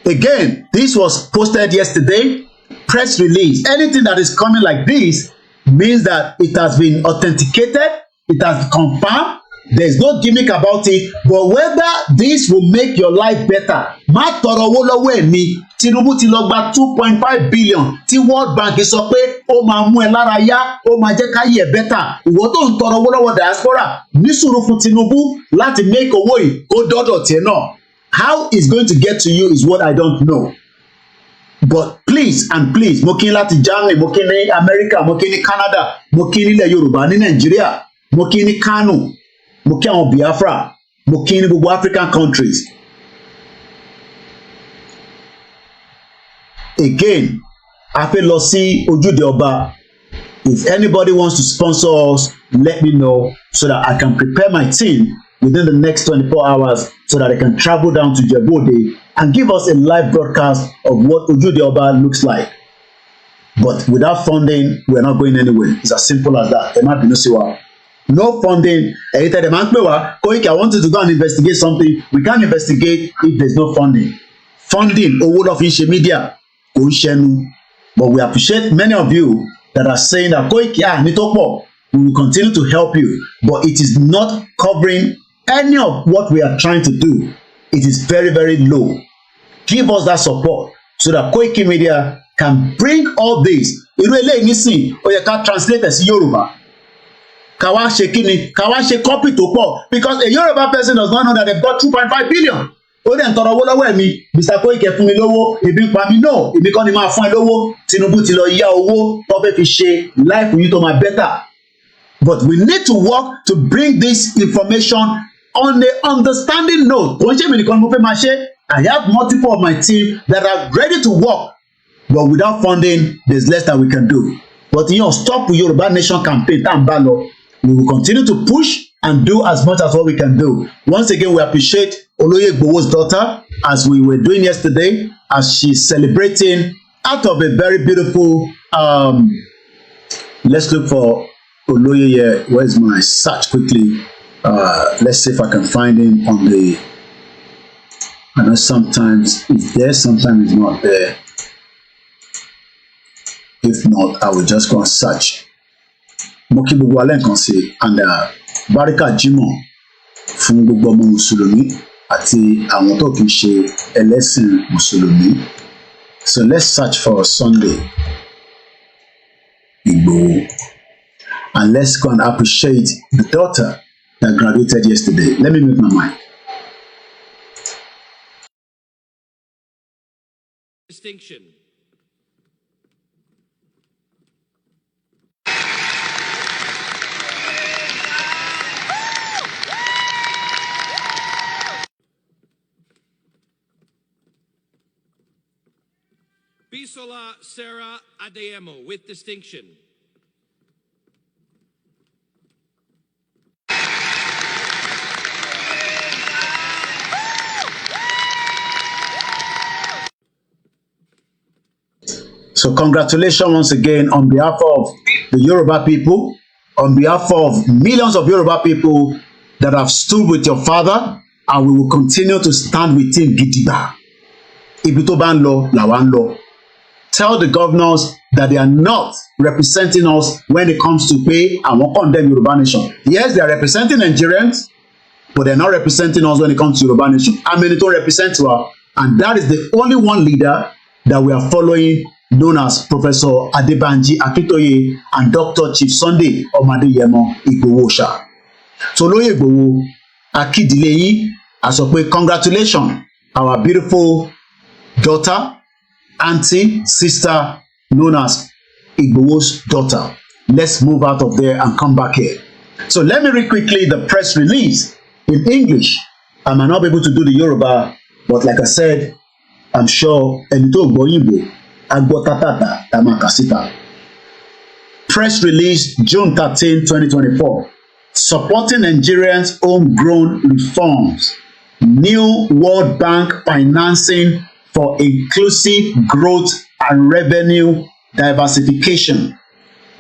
Again, this was posted yesterday. Press release. Anything that is coming like this means that it has been authenticated, it has confirmed. There's no gimmick about it. But whether this will make your life better, má tọrọ owó lọ́wọ́ ẹ̀ ni. Tinubu ti lọ gba 2.5 billion tí World Bank sọ pé ó máa mú ẹ lára yá, ó máa jẹ́ ká yẹ better. Ìwọ tó ń tọrọ owó lọ́wọ́ diaspora, ní sùúrù fún Tinubu láti make owó yìí kó dọ́dọ̀ tiẹ̀ náà. How it's going to get to you is what I don't know. But But please and please, mo kí láti Germany, mo kí ní America, mo kí ní Canada, mo kí nílẹ̀ Yorùbá ní Nigeria, mo kí ní Kano, mo kí àwọn Biafra, mo kí ní gbogbo African countries. Again, a fẹ́ lọ sí ojúde ọba. If anybody wants to sponsor us, let me know so that I can prepare my team within the next 24 hours so that I can travel down to Jebode and give us a live broadcast of what Ojude Oba looks like. But without funding, we're not going anywhere. It's as simple as that. No funding. Koiki, I want you to go and investigate something. We can't investigate if there's no funding. Funding, owó ló fi ṣe media, kò ń ṣẹnu. But we appreciate many of you that are saying that Koiki, ní tó pọ̀, we will continue to help you. But it is not covering any of what we are trying to do. It is very, very low. Give us that support so that Koikimedia can bring all this. Irú eléyìí nísìn, ó yẹ ká translate sí Yoruba. Ká wá ṣe kíni, ká wá ṣe copy tó pọ̀, because a Yoruba person does not know that they've got 2.5 billion. Ó dẹ̀ ń tọrọ owó lọ́wọ́ ẹ̀mí, Mr. Koiki fún mi lówó, ebi ń pa mí, no, èmi kọ́ ni máa fún ẹ lówó. Tinubu ti lọ yá owó tó fẹ́ fi ṣe life yìí tó máa better. But we need to work to bring this information on the understanding note. I have multiple of my team that are ready to work, but without funding, there's less that we can do. But stop the Yoruba Nation campaign. We will continue to push and do as much as what we can do. Once again, we appreciate Oloye Igbowo's daughter, as we were doing yesterday, as she's celebrating out of a very beautiful. Let's look for Oloye here. Where's my search quickly? Let's see if I can find him on the. I know sometimes it's there, sometimes it's not there. If not, I will just go and search. Moki gbogbo alẹ́ nǹkan sí, and Barika Jimoh fún gbogbo ọmọ Mùsùlùmí àti àwọn tó kì í ṣe ẹlẹ́sìn Mùsùlùmí. So let's search for Sunday Igboho, and let's go and appreciate the daughter that graduated yesterday. Let me mute my mic. Distinction. Bisola Sarah Adeyemo with distinction. So congratulations once again on behalf of the Yoruba people, on behalf of millions of Yoruba people that have stood with your father, and we will continue to stand with him gidigba. Ibi tó bá ń lọ làwa ń lọ. Tell the governors that they are not representing us when it comes to pay and wọ́n condemn Yoruba nation. Yes, they are representing Nigerians, but they're not representing us when it comes to Yoruba nation. How many to represent her? And that is the only one leader that we are following, known as Professor Adebanji, Akintoye, and Dr. Chief Sunday Omadeyemo Igboho. So Olóyè Igboho, akídílé yín, a sọ pé congratulations, our beautiful daughter, auntie, sister, known as Igboho's daughter. Let's move out of there and come back here. So let me read quickly the press release in English. I might not be able to do the Yoruba, but like I said, I'm sure ẹni tó gbọ́ Igbo agbọ́tátàtà tamakasita. Press release June 13, 2024. Supporting Nigerians' homegrown reforms. New World Bank financing for inclusive growth and revenue diversification.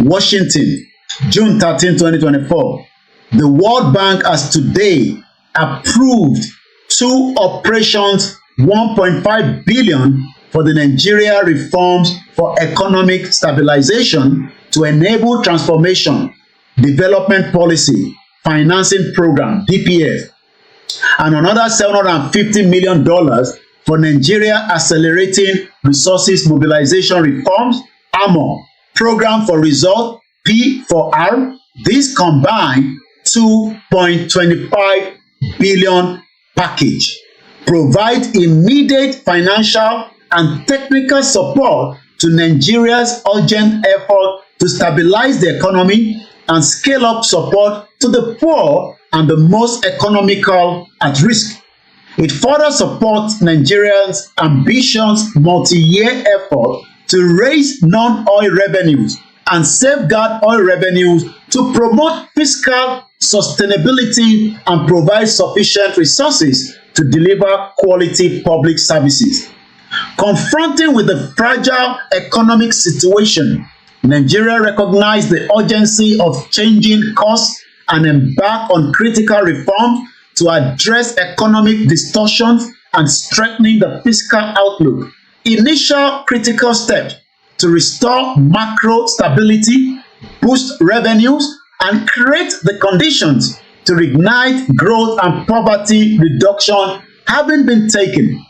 Washington, June 13, 2024. The World Bank has today approved 2 operations, 1.5 billion for the Nigeria Reforms for Economic Stabilization to enable transformation, development policy, financing program, DPF, and another $750 million for Nigeria Accelerating Resources Mobilization Reforms, AMO, Program for Result, P4R. This combined $2.25 billion package provide immediate financial and technical support to Nigeria's urgent effort to stabilize the economy and scale up support to the poor and the most economical at risk. It further supports Nigeria's ambitious multi-year effort to raise non-oil revenues and safeguard oil revenues to promote fiscal sustainability and provide sufficient resources to deliver quality public services. Confronting with the fragile economic situation, Nigeria recognized the urgency of changing course and embark on critical reforms to address economic distortions and strengthening the fiscal outlook. Initial critical steps to restore macro stability, boost revenues, and create the conditions to reignite growth and poverty reduction having been taken.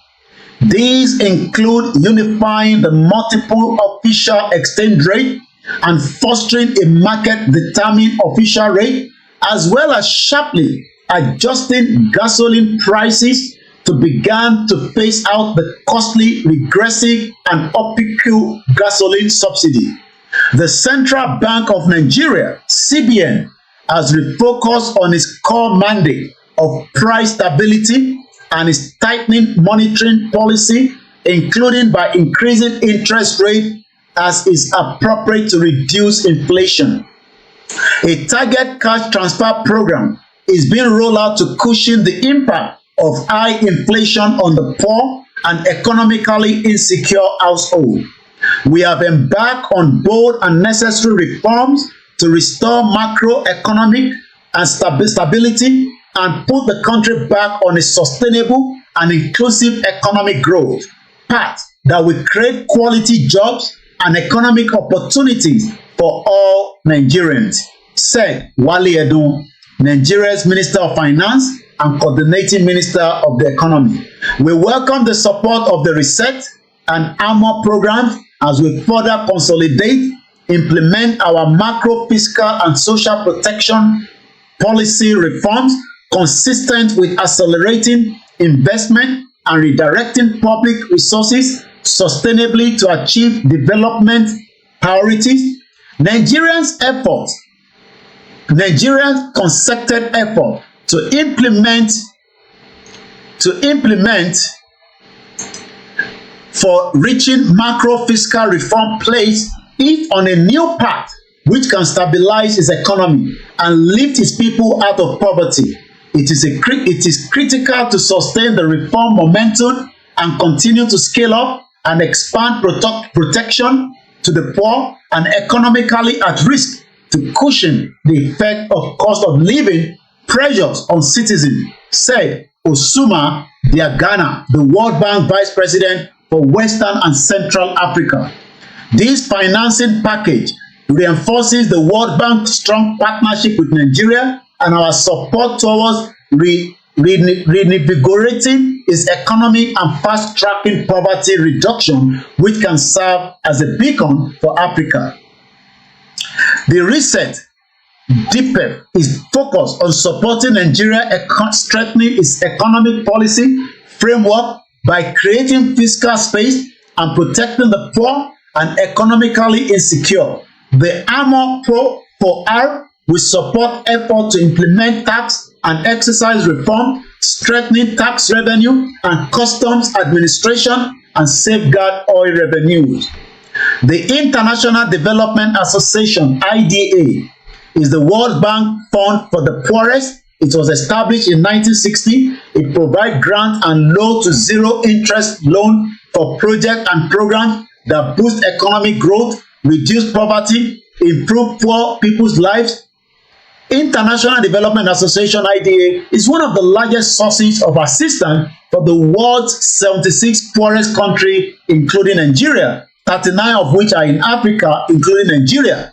These include unifying the multiple official exchange rate and fostering a market-determined official rate, as well as sharply adjusting gasoline prices to begin to phase out the costly, regressive, and opaque gasoline subsidy. The Central Bank of Nigeria, CBN, has refocused on its core mandate of price stability and is tightening monetary policy, including by increasing interest rate as is appropriate to reduce inflation. A target cash transfer program is being rolled out to cushion the impact of high inflation on the poor and economically insecure households. We have embarked on bold and necessary reforms to restore macroeconomic and stability and put the country back on a sustainable and inclusive economic growth path that will create quality jobs and economic opportunities for all Nigerians, said Wale Edun, Nigeria's Minister of Finance and Coordinating Minister of the Economy. We welcome the support of the Reset and Armor programs as we further consolidate, implement our macro fiscal and social protection policy reforms consistent with accelerating investment and redirecting public resources sustainably to achieve development priorities. Nigerians' concerted effort to implement for reaching macro fiscal reform place it on a new path which can stabilize its economy and lift its people out of poverty. It is critical to sustain the reform momentum and continue to scale up and expand protection to the poor and economically at risk to cushion the effect of cost of living pressures on citizens, said Osuma Diagana, the World Bank Vice President for Western and Central Africa. This financing package reinforces the World Bank's strong partnership with Nigeria and our support towards reinvigorating its economy and fast-tracking poverty reduction, which can serve as a beacon for Africa. The Reset DPEP is focused on supporting Nigeria strengthening its economic policy framework by creating fiscal space and protecting the poor and economically insecure. The Armor Pro for R will support efforts to implement tax and exercise reform, strengthening tax revenue and customs administration, and safeguard oil revenues. The International Development Association, IDA, is the World Bank Fund for the Poorest. It was established in 1960. It provides grant and low to zero interest loan for projects and programs that boost economic growth, reduce poverty, improve poor people's lives. International Development Association, IDA, is one of the largest sources of assistance for the world's 76 poorest countries, including Nigeria, 39 of which are in Africa, including Nigeria.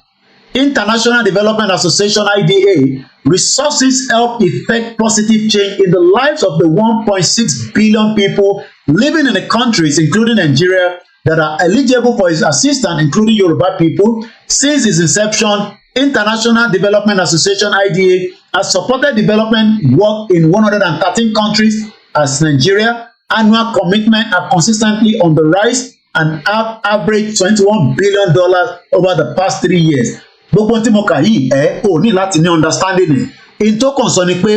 International Development Association, IDA, resources help effect positive change in the lives of the 1.6 billion people living in the countries, including Nigeria, that are eligible for its assistance, including Yoruba people. Since its inception, International Development Association, IDA, has supported development work in 113 countries as Nigeria, annual commitment are consistently on the rise and have averaged $21 billion over the past 3 years. Gbogbo tí mo kà yìí ò ní láti ní understanding ẹ̀. In tó kàn sọ ni pé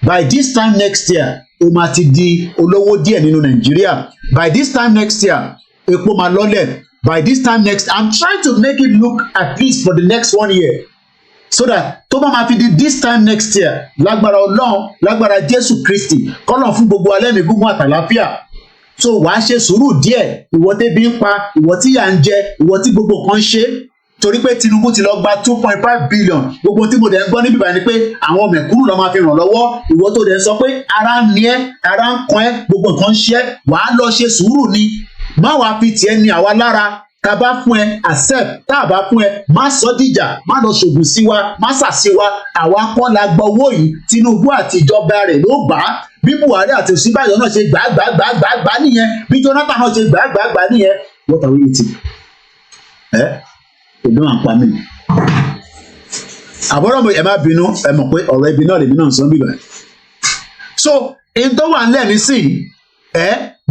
by this time next year o máa ti di olówó díẹ̀ nínú Nàìjíríà. By this time next year epo máa lọ́lẹ̀. By this time next, I'm trying to make it look at least for the next 1 year. So that tó bá máa fi di this time next year lágbára Ọlọ́run lágbára Jésù Kristi kọ́lọ̀ fún gbogbo alẹ́mìí gúngún àtàláfíà. So wàá ṣe sùúrù díẹ̀ ìwọ tẹ́bí ń pa ìwọ tí yà ń jẹ ìwọ tí gbogbo kan ṣe torí pé Tinubu ti lọ gba 2.5 billion gbogbo tí mo dẹ̀ ń gbọ́ níbí báyìí ni pé àwọn mẹ̀kúnnù ló máa fi ràn lọ́wọ́ ìwọ tó dẹ̀ sọ pé ara ń ní ẹ́ ara ń kan ẹ́ gbogbo nǹkan ń ṣe ẹ́ wàá lọ ṣe sùúrù ni má wàá fi tiẹ̀ ní àwa lára tá a bá fún ẹ accept tá a bá fún ẹ má sọ dìjà má lọ ṣògùn sí wa má sàsí wa àwa kọ́ la gbọ́ owó yìí Tinubu àti ìjọba rẹ̀ ló gbà á bí Buhari àti Ọ̀ṣínbàjò náà ṣe gbà nìyẹn bí Jonathan náà ṣe gbà nìyẹn what are we eating? Èdè wọn pa mí àbọ̀rọ̀ mi ẹ má bínú ẹ mọ̀ pé ọ̀rọ̀ ibi náà lèmi náà sọ bíbá so in tó wà nílẹ̀ nísìnyí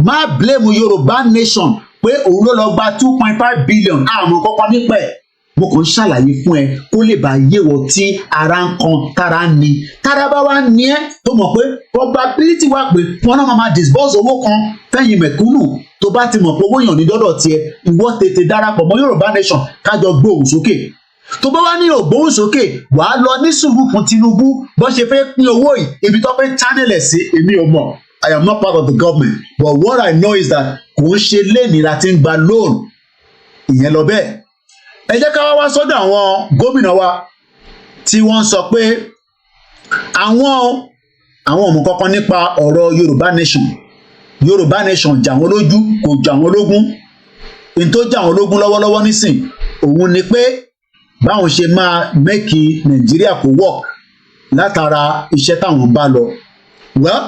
má blame Yorùbá nation pé òun ló lọ gba 2.5 billion àmọ́ kọ́kọ́ nípa ẹ̀ mo kàn ń ṣàlàyé fún ẹ kó lè bá yéwọ tí ara ń kan tára ń ni tára bá wá ní ẹ tó mọ̀ pé probability wà pé wọn náà máa disburse owó kan fẹ́yìn mẹ̀kúnnù tó bá ti mọ̀ pé owó yàn ní dọ́dọ̀ tiẹ̀ ìwọ tètè darapọ̀ mọ́ Yorùbá nation kájọ gbóhùn sókè tó bá wá ní ògbóhùn sókè wàá lọ ní sùúrù fún Tinubu bó ṣe fẹ́ pín owó yìí ibi tó fẹ́ channel ẹ̀ sí èmi ò mọ̀ I am not part of the government but what I know is that kò ń ṣe léèní láti ń gba loan ìyẹn lọ bẹ́ẹ̀ ẹ jẹ́ ká wá sọ́dọ̀ àwọn gómìnà wa tí wọ́n sọ pé àwọn ọmọ kankan nípa ọ̀rọ̀ Yorùbá nation jà wọ́n lójú kò jà wọ́n lógún n tó jà wọ́n lógún lọ́wọ́lọ́wọ́ nísìn òun ni pé báwọn ṣe máa mẹ́kì Nàìjíríà kó work látara iṣẹ́ táwọn bá lọ well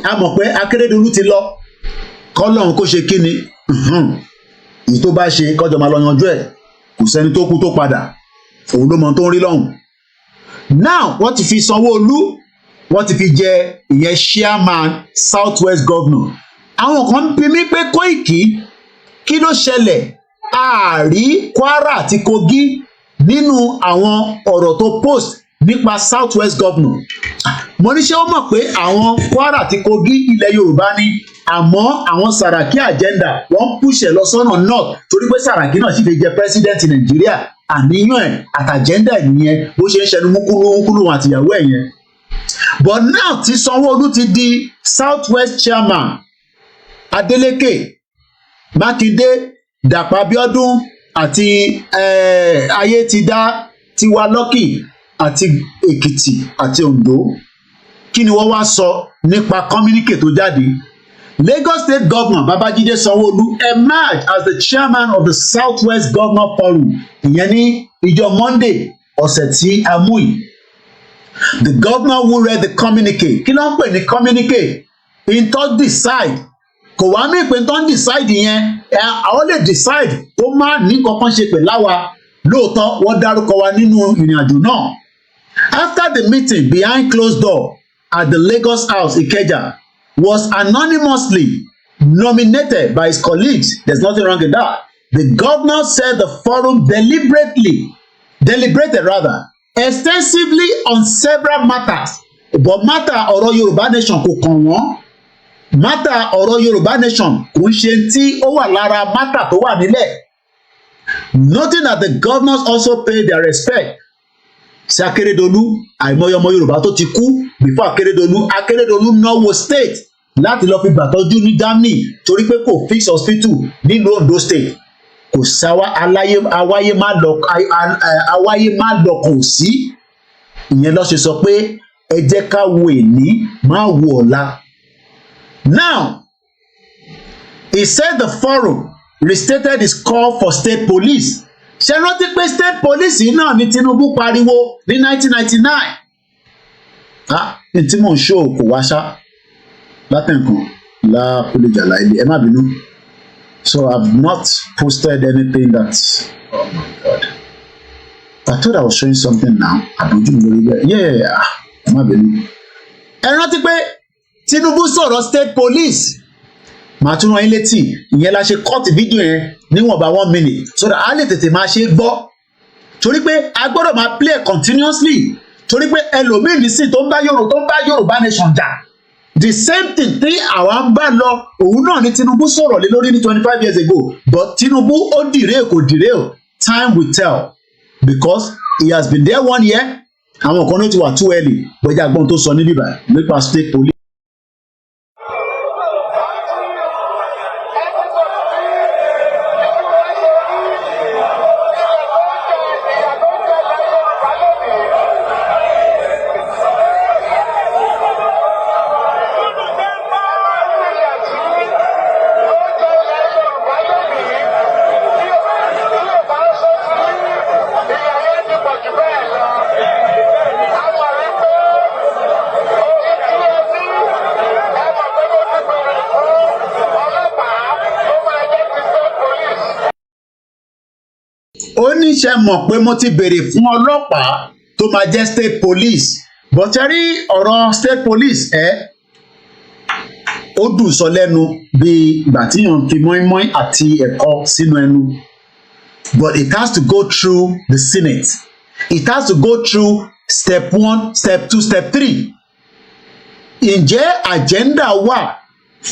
a mọ̀ pé Akérédolú ti lọ kọ́lọ́run kó ṣe kíni èyí tó bá ṣe kọjọ máa lọ yanjú ẹ̀ kò sẹ́ni tó kú tó padà òun ló mọ tó ń rí lọ́hùn now wọ́n ti fi Sanwó-Olú wọ́n ti fi jẹ ìyẹn chairman South West governor àwọn kan bí mi pé Kóìkì kí ló ṣẹlẹ̀ àárí Kwara àti Kogi nínú àwọn ọ̀rọ̀ tó post nípa South West governor mo ní ṣé ó mọ̀ pé àwọn Kwara àti Kogi ilẹ̀ Yorùbá ni àmọ́ àwọn Sàràkí agenda wọ́n pùṣẹ̀ lọ sọ́nà north torí pé Sàràkí náà sì fi jẹ president Nàìjíríà àníyàn ẹ̀ àtàjẹ́ndà ẹ̀ nìyẹn bó ṣe ń ṣẹnu múkúlù àtìyàwó ẹ̀ yẹn but now tí Sanwó-Olú ti di South West chairman Adeleke Mákindé Dàpọ̀ Abíọ́dún àti Ayétidá Tiwa Lọ́kì àti Èkìtì àti Oǹdó kí ni wọ́n wá sọ nípa communique tó jáde Lagos State Governor Babajide Sanwo-Olu emerged as the chairman of the Southwest Governor Forum ìyẹn ní ìjọ Monday ọ̀sẹ̀ tí a mú yìí. The governor who read the communique kí ló ń pè ní communique in tó decide kò wá mí pé tó ń decide yẹn àwọn lè decide tó má ní kankan ṣe pè láwa lóòótọ́ wọ́n dárúkọ wa nínú ìrìn àjò náà. After the meeting behind closed door at the Lagos House Ikeja was anonymously nominated by his colleagues. There's nothing wrong with that. The governor said the forum deliberated extensively on several matters. But matter ọ̀rọ̀ Yorùbá nation kò kàn wọ́n. Matter ọ̀rọ̀ Yorùbá nation kò ń ṣe tí ó wà lára matter tó wà nílẹ̀. Noting that the governors also paid their respect. Sí Akérédolú àìmọye ọmọ Yorùbá tó ti kú before Akérédolú náwó state láti lọ fi gbàtọ́jú ní Germany torí pé kò fix hospital nílùú Ondo state kò sáwá awáyé má lọ kò sí ìyẹn ló ṣe sọ pé ẹ jẹ́ ká wo èní má wo ọ̀la. Now he said the forum restated his call for state police. Ṣé rántí pé state police náà ní Tinubu pariwo ní 1999? Ní tí mò ń ṣó kò wá ṣá látẹ̀kùn lápolójà láìlé ẹ má bínú. So I've not posted anything that, oh my God. I thought I was showing something now. Àbójú mi lórí bẹ́ẹ̀. Yeah, ẹ má bínú. Ẹ rántí pé Tinubu sọ̀rọ̀ state police màá tún rán yín létí ìyẹn la ṣe cut fídíò yẹn níwọ̀nba 1 minute so that a lè tètè máa ṣe gbọ́ torí pé a gbọ́dọ̀ máa play continuously torí pé ẹlòmíì nísìn tó ń bá Yorùbá nation jà the same thing tí àwa ń bá lọ òun náà ní Tinubu sọ̀rọ̀ lé lórí ní 25 years ago but Tinubu ó dìre kò dìre o time will tell because he has been there 1 year àwọn kan ló ti wà too early bóyá agbọ́n tó sọ ní bíbá nípa state police. ó ní ṣe mọ̀ pé mo ti béèrè fún ọlọ́pàá tó máa jẹ́ state police but ẹ rí ọ̀rọ̀ state police ó dùn sọ lẹ́nu bí ìgbà tí yàn fi mọ́ínmọ́ín àti ẹ̀kọ sínú ẹnu but it has to go through the Senate it has to go through step 1 step 2 step 3 ǹjẹ́ agenda wà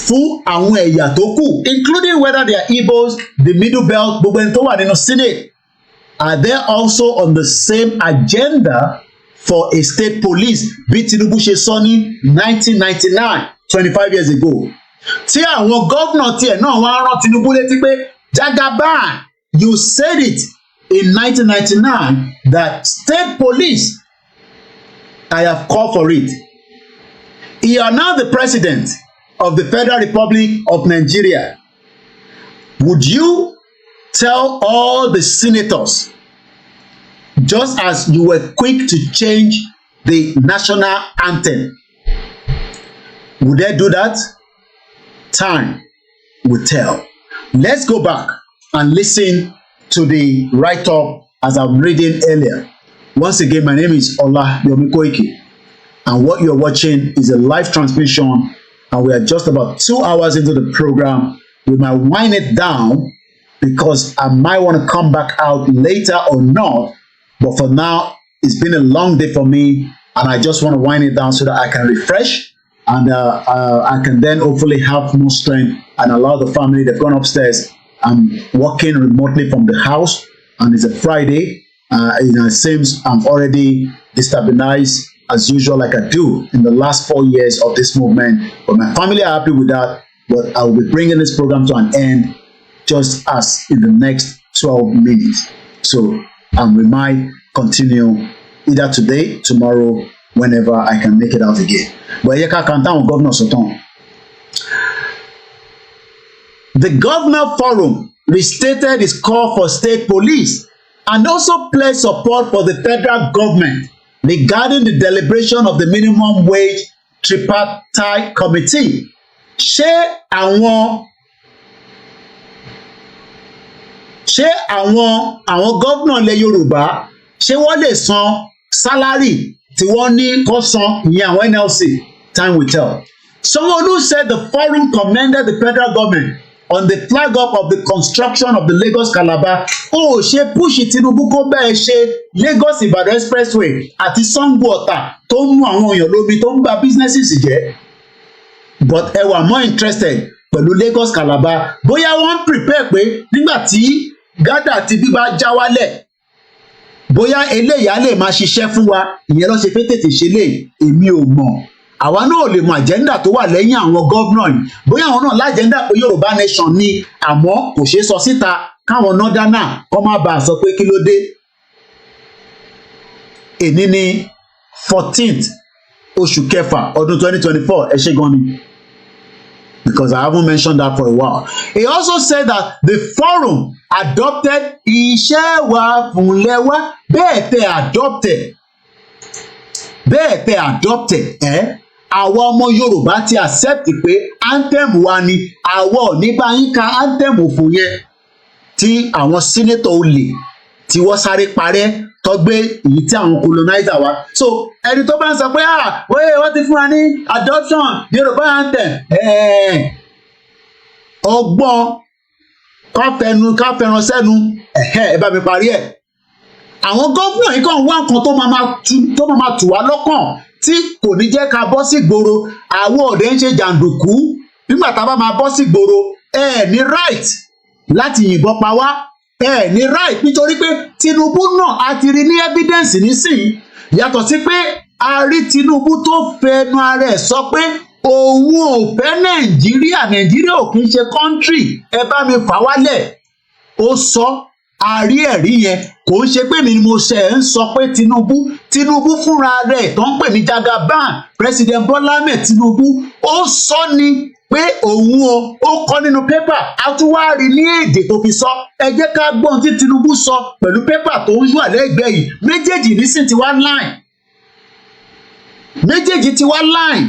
fún àwọn ẹ̀yà tó kù including whether they are Igbos the middle belt gbogbo ẹni tó wà nínú Senate are they also on the same agenda for a state police bí Tinubu ṣe sọ ní 1999 25 years ago tí àwọn gómìnà tiẹ̀ náà wá rán Tinubu létí pé Jagaban you said it in 1999 that state police I have called for it you are now the president of the Federal Republic of Nigeria would you tell all the senators, just as you were quick to change the national anthem, would they do that? Time will tell. Let's go back and listen to the write-up as I'm reading earlier. Once again, my name is OLAYOMI KOIKI, and what you're watching is a live transmission, and we are just about 2 hours into the program. We might wind it down because I might want to come back out later or not, but for now it's been a long day for me and I just want to wind it down so that I can refresh and I can then hopefully have more strength and allow the family. They've gone upstairs. I'm working remotely from the house and it's a Friday. It seems I'm already destabilized as usual like I do in the last 4 years of this movement, but my family are happy with that. But I will be bringing this program to an end just as in the next 12 minutes. So we might continue either today, tomorrow, whenever I can make it out again. But you can't count on Governor Soton. The Governor Forum restated its call for state police and also pledged support for the federal government regarding the deliberation of the minimum wage tripartite committee. Ṣé àwọn gómìnà ilẹ̀ Yorùbá ṣé wọ́n lè san sálárì tí wọ́n ní kó san ìyẹn àwọn NLC? Time will tell. Sanwó-Olú said the forum commended the federal government on the flag up of the construction of the Lagos-Calabar. Ó ṣe push Tinubu kó bẹ́ẹ̀ ṣe Lagos-Ibadan expressway àti Sango-Ọ̀tà tó ń mú àwọn èèyàn lómi tó ń ba businesses jẹ́. But ẹ wà more interested pẹ̀lú Lagos-Calabar bóyá wọ́n prepare pé nígbà tí gádà àti bíbá já wálẹ̀ bóyá eléyà lè máa ṣiṣẹ́ fún wa ìyẹn ló ṣe pé tètè ṣe lè èmi ò mọ̀ àwa náà ò lè mọ àjẹ́ndà tó wà lẹ́yìn àwọn gómìnà yìí bóyá àwọn náà lájẹ́ndà pé Yorùbá nation ni àmọ́ kò ṣeé sọ síta káwọn nọ́dánà kọ́ má bàa sọ pé kí ló dé. Èní ni 14th oṣù kẹfà ọdún 2024 ẹ ṣé gan ni. Because I haven't mentioned that for a while. He also said that the forum adopted iṣẹ́ wa fúnlẹ̀ wa bẹ́ẹ̀ tẹ adopted àwa ọmọ Yorùbá ti accept pé anthem wa ni àwa ò ní bá yín ka anthem òfò yẹn tí àwọn senator olè tí wọ́n sáré parẹ́ tó gbé èyí tí àwọn colonizer wa. So ẹni tó bá ń sọ pé wọ́n ti fún wa ní adoption Yorùbá anthem ọgbọ́n ká fẹran sẹ́nu ẹ bá mi parí ẹ̀. Àwọn gómìnà yìí kàn wá nǹkan tó máa tù wá lọ́kàn tí kò ní jẹ́ ká bọ́ sí gbòòrò. Àwọn òde ń ṣe jàǹdùkú nígbà tá a bá máa bọ́ sí gbòòrò ẹ ní right láti yìnbọn pa wá, ẹ ní right nítorí pé Tinubu náà a ti rí ní evidence nísìnyí, yàtọ̀ sí pé a rí Tinubu tó fẹnu ara ẹ̀ sọ pé òun ò fẹ́ Nàìjíríà ò kì í ṣe country, ẹ bá mi fà wálẹ̀. Ó sọ àrí ẹ̀rí yẹn, kò ń ṣe pé mi ni mo ṣe ń sọ pé Tinubu fúnra rẹ̀ tó ń pè ní Jagaban, President Bola Ahmed Tinubu, ó sọ ni pé òun ó kọ nínú pépà, a tún wá rí ní èdè tó fi sọ. Ẹ jẹ́ ká gbọ́n tí Tinubu sọ pẹ̀lú pépà tó ń wà lẹ́gbẹ̀ẹ́ yìí, méjèèjì nísìn ti wá line, méjèèjì ti wá line,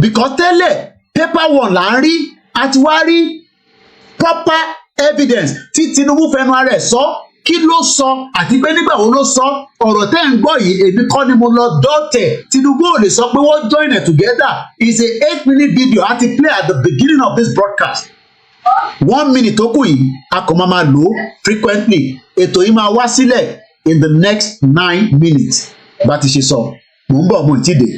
because tẹ́lẹ̀ paper one là ń rí, a ti wá rí proper evidence tí Tinubu fẹnu ara ẹ̀ sọ, kí ló sọ àti pé nígbà wo ló sọ. Ọ̀rọ̀ tẹ́ ń gbọ́ yìí èmi kọ́ ni mo lọ dọ́tẹ̀. Tinubu ò lè sọ pé wọ́n join it together. It's a 8-minute video a ti play at the beginning of this broadcast. 1 minute tó kù yìí a kò máa lò ó frequently. Ètò yìí máa wá sílẹ̀ in the next 9 minutes. Bá ti ṣe sọ mò ń bọ̀ mo ì tí dé.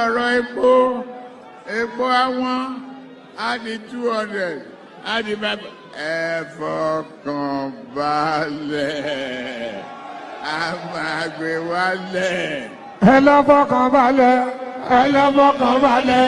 Ọ̀rọ̀ epo àwọn á di 200 á di 500. Ẹ fọkàn balẹ̀, a máa gbé wálẹ̀. Ẹ lọ fọkàn balẹ̀, ẹ lọ fọkàn balẹ̀.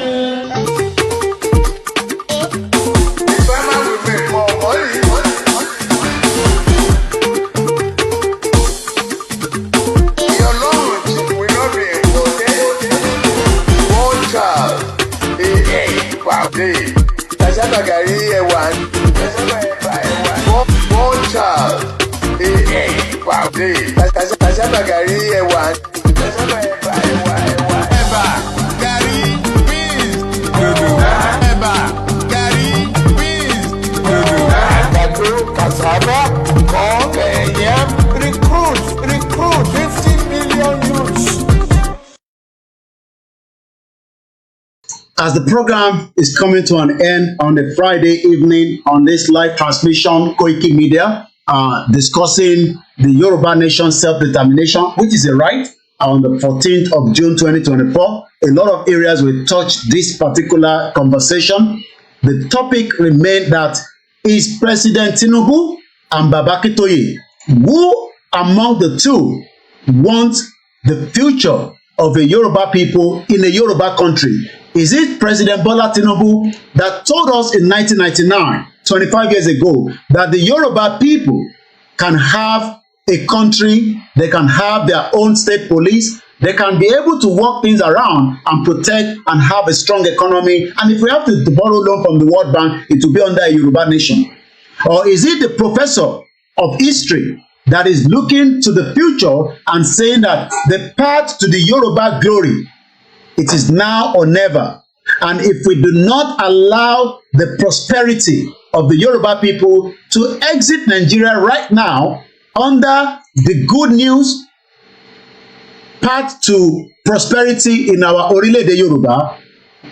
As the program is coming to an end on a Friday evening on this live transmission, Koikimedia, discussing the Yoruba Nation self-determination, which is a right, on the 14th of June 2024. A lot of areas will touch this particular conversation. The topic remained that is President Tinubu and Baba Akintoye, who among the two want the future of the Yoruba people in a Yoruba country? Is it President Bola Tinubu that told us in 1999, 25 years ago, that the Yoruba people can have a country, they can have their own state police, they can be able to work things around and protect and have a strong economy, and if we have to borrow loan from the World Bank, it will be under a Yoruba nation? Or is it the professor of history that is looking to the future and saying that the path to the Yoruba glory, it is now or never? And if we do not allow the prosperity of the Yoruba people to exit Nigeria right now under the good news path to prosperity in our Orileede Yoruba,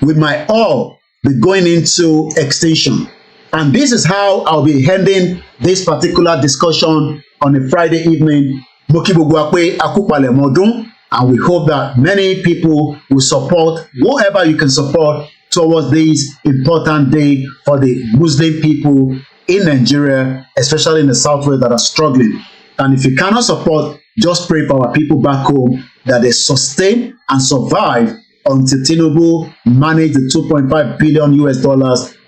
we might all be going into extinction. And this is how I'll be ending this particular discussion on a Friday evening. Mo kí gbogbo wa pé a kú palẹ̀mọ́ ọdún, And we hope that many people will support whoever you can support towards this important day for the Muslim people in Nigeria, especially in the Southwest, that are struggling. And if you cannot support, just pray for our people back home that they sustain and survive until Tinubu manage the $2.5 billion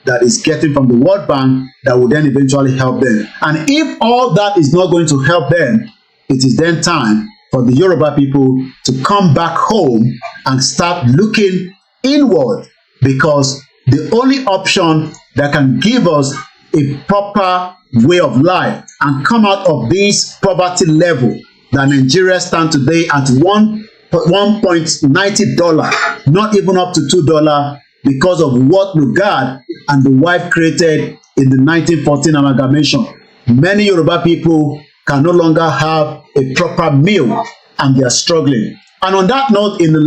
that is getting from the World Bank that will then eventually help them. And if all that is not going to help them, it is then time for the Yoruba people to come back home and start looking inward, because the only option that can give us a proper way of life and come out of this poverty level that Nigeria stand today at $1.90, not even up to $2, because of what Lugard and the wife created in the 1914 amalgamation. Many Yoruba people can no longer have a proper meal, and they are struggling. And on that note, in the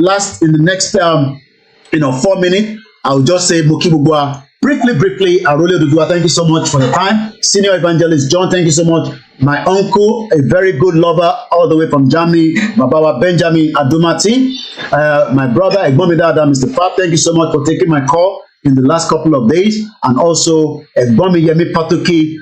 next 4 minutes, I'll just say Mokibugwa. Briefly, Orileede, thank you so much for your time. Senior Evangelist John, thank you so much. My uncle, a very good lover, all the way from Germany, Babawa Benjamin Adumati. My brother, Egbomidada, Mr. Fab, thank you so much for taking my call in the last couple of days. And also, Egbomi Yemi Patuki,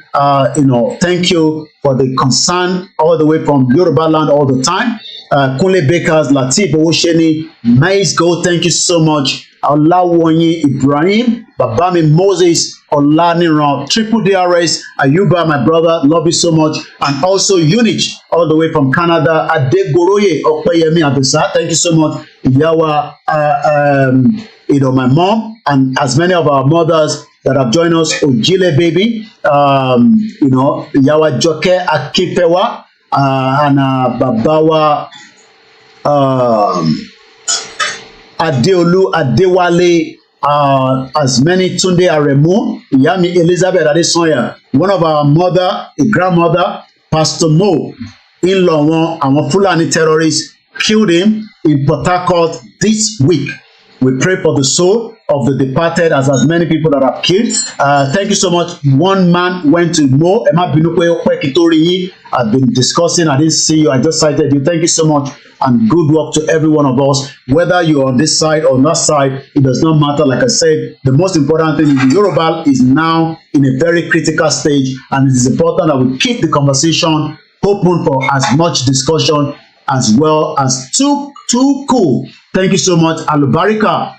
thank you for the concern all the way from Yoruba land all the time. Kunle Bakers, Latif Owosheni, Maize Gold, thank you so much. Olawonyi Ibrahim, Babami Moses, Olaniran, Triple DRS, Ayuba, my brother, love you so much. And also Unich, all the way from Canada, Adegoroye, Opeyemi Abisa, thank you so much. Yawa, my mom, and as many of our mothers that have joined us, Ojile baby, Yawa Joke Akifewa, and Babawa, Adeolu Adewale, as many Tunde Aremu, Yami Elizabeth Adesonya, one of our mother, a grandmother, Pastor Mo, in-law one, àwọn Fulani terrorists killed him in Port Harcourt this week. We pray for the soul of the departed, as many people that have killed. Thank you so much. One man went to Mo. I've been discussing. I didn't see you. I just cited you. Thank you so much. And good work to every one of us. Whether you're on this side or that side, it does not matter. Like I said, the most important thing is Yoruba is now in a very critical stage. And it is important that we keep the conversation open for as much discussion as well as too cool. Thank you so much. Alubarika.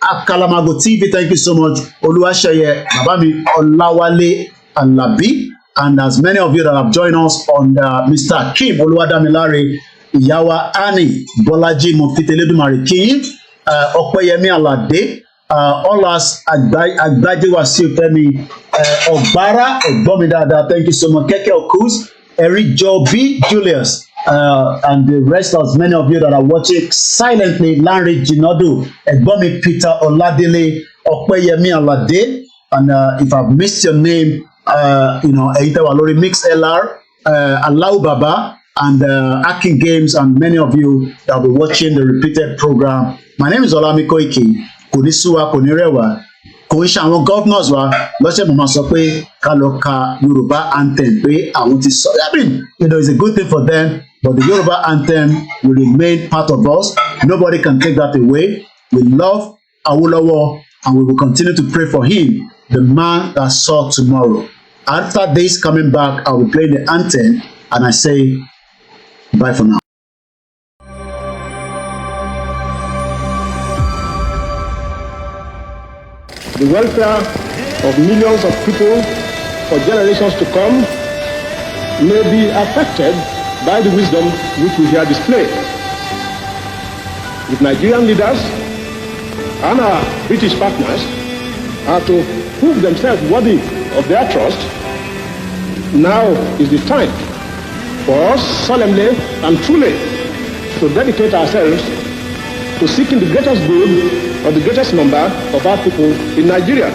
Akalamago TV, thank you so much. Oluwaseye, Babami Olawale Alabi, and as many of you that have joined us on Mr. Kim Oluwadamilare, Iyawa Ani Bolaji Mofiteledumare King, Opeyemi Alade, Olas Agbaje Wasiu Femi, Ogbara Egbomidada, thank you so much. Keke Okus, Eric Joby Julius, and the rest of many of you that are watching silently, Lanre Jinodu, Egbomi Peter Oladele, Opeyemi Alade, and if I've missed your name, Eita Walori Mix LR, Allahu Baba, and Akin Games, and many of you that will be watching the repeated program. My name is OLAYOMI Koiki, Konisuwa Konirewa, Koisha àwọn governors wa lọ́sẹ̀ mọ̀ máa sọ pé ká lọ ka Yoruba anthem pé àwọn ti sọ. I mean, it's a good thing for them, but the Yoruba anthem will remain part of us. Nobody can take that away. We love Awolowo, and we will continue to pray for him, the man that saw tomorrow. After this, coming back, I will play the anthem, and I say bye for now. The welfare of millions of people for generations to come may be affected by the wisdom which we here display. If Nigerian leaders and our British partners are to prove themselves worthy of their trust, now is the time for us solemnly and truly to dedicate ourselves to seeking the greatest good of the greatest number of our people in Nigeria.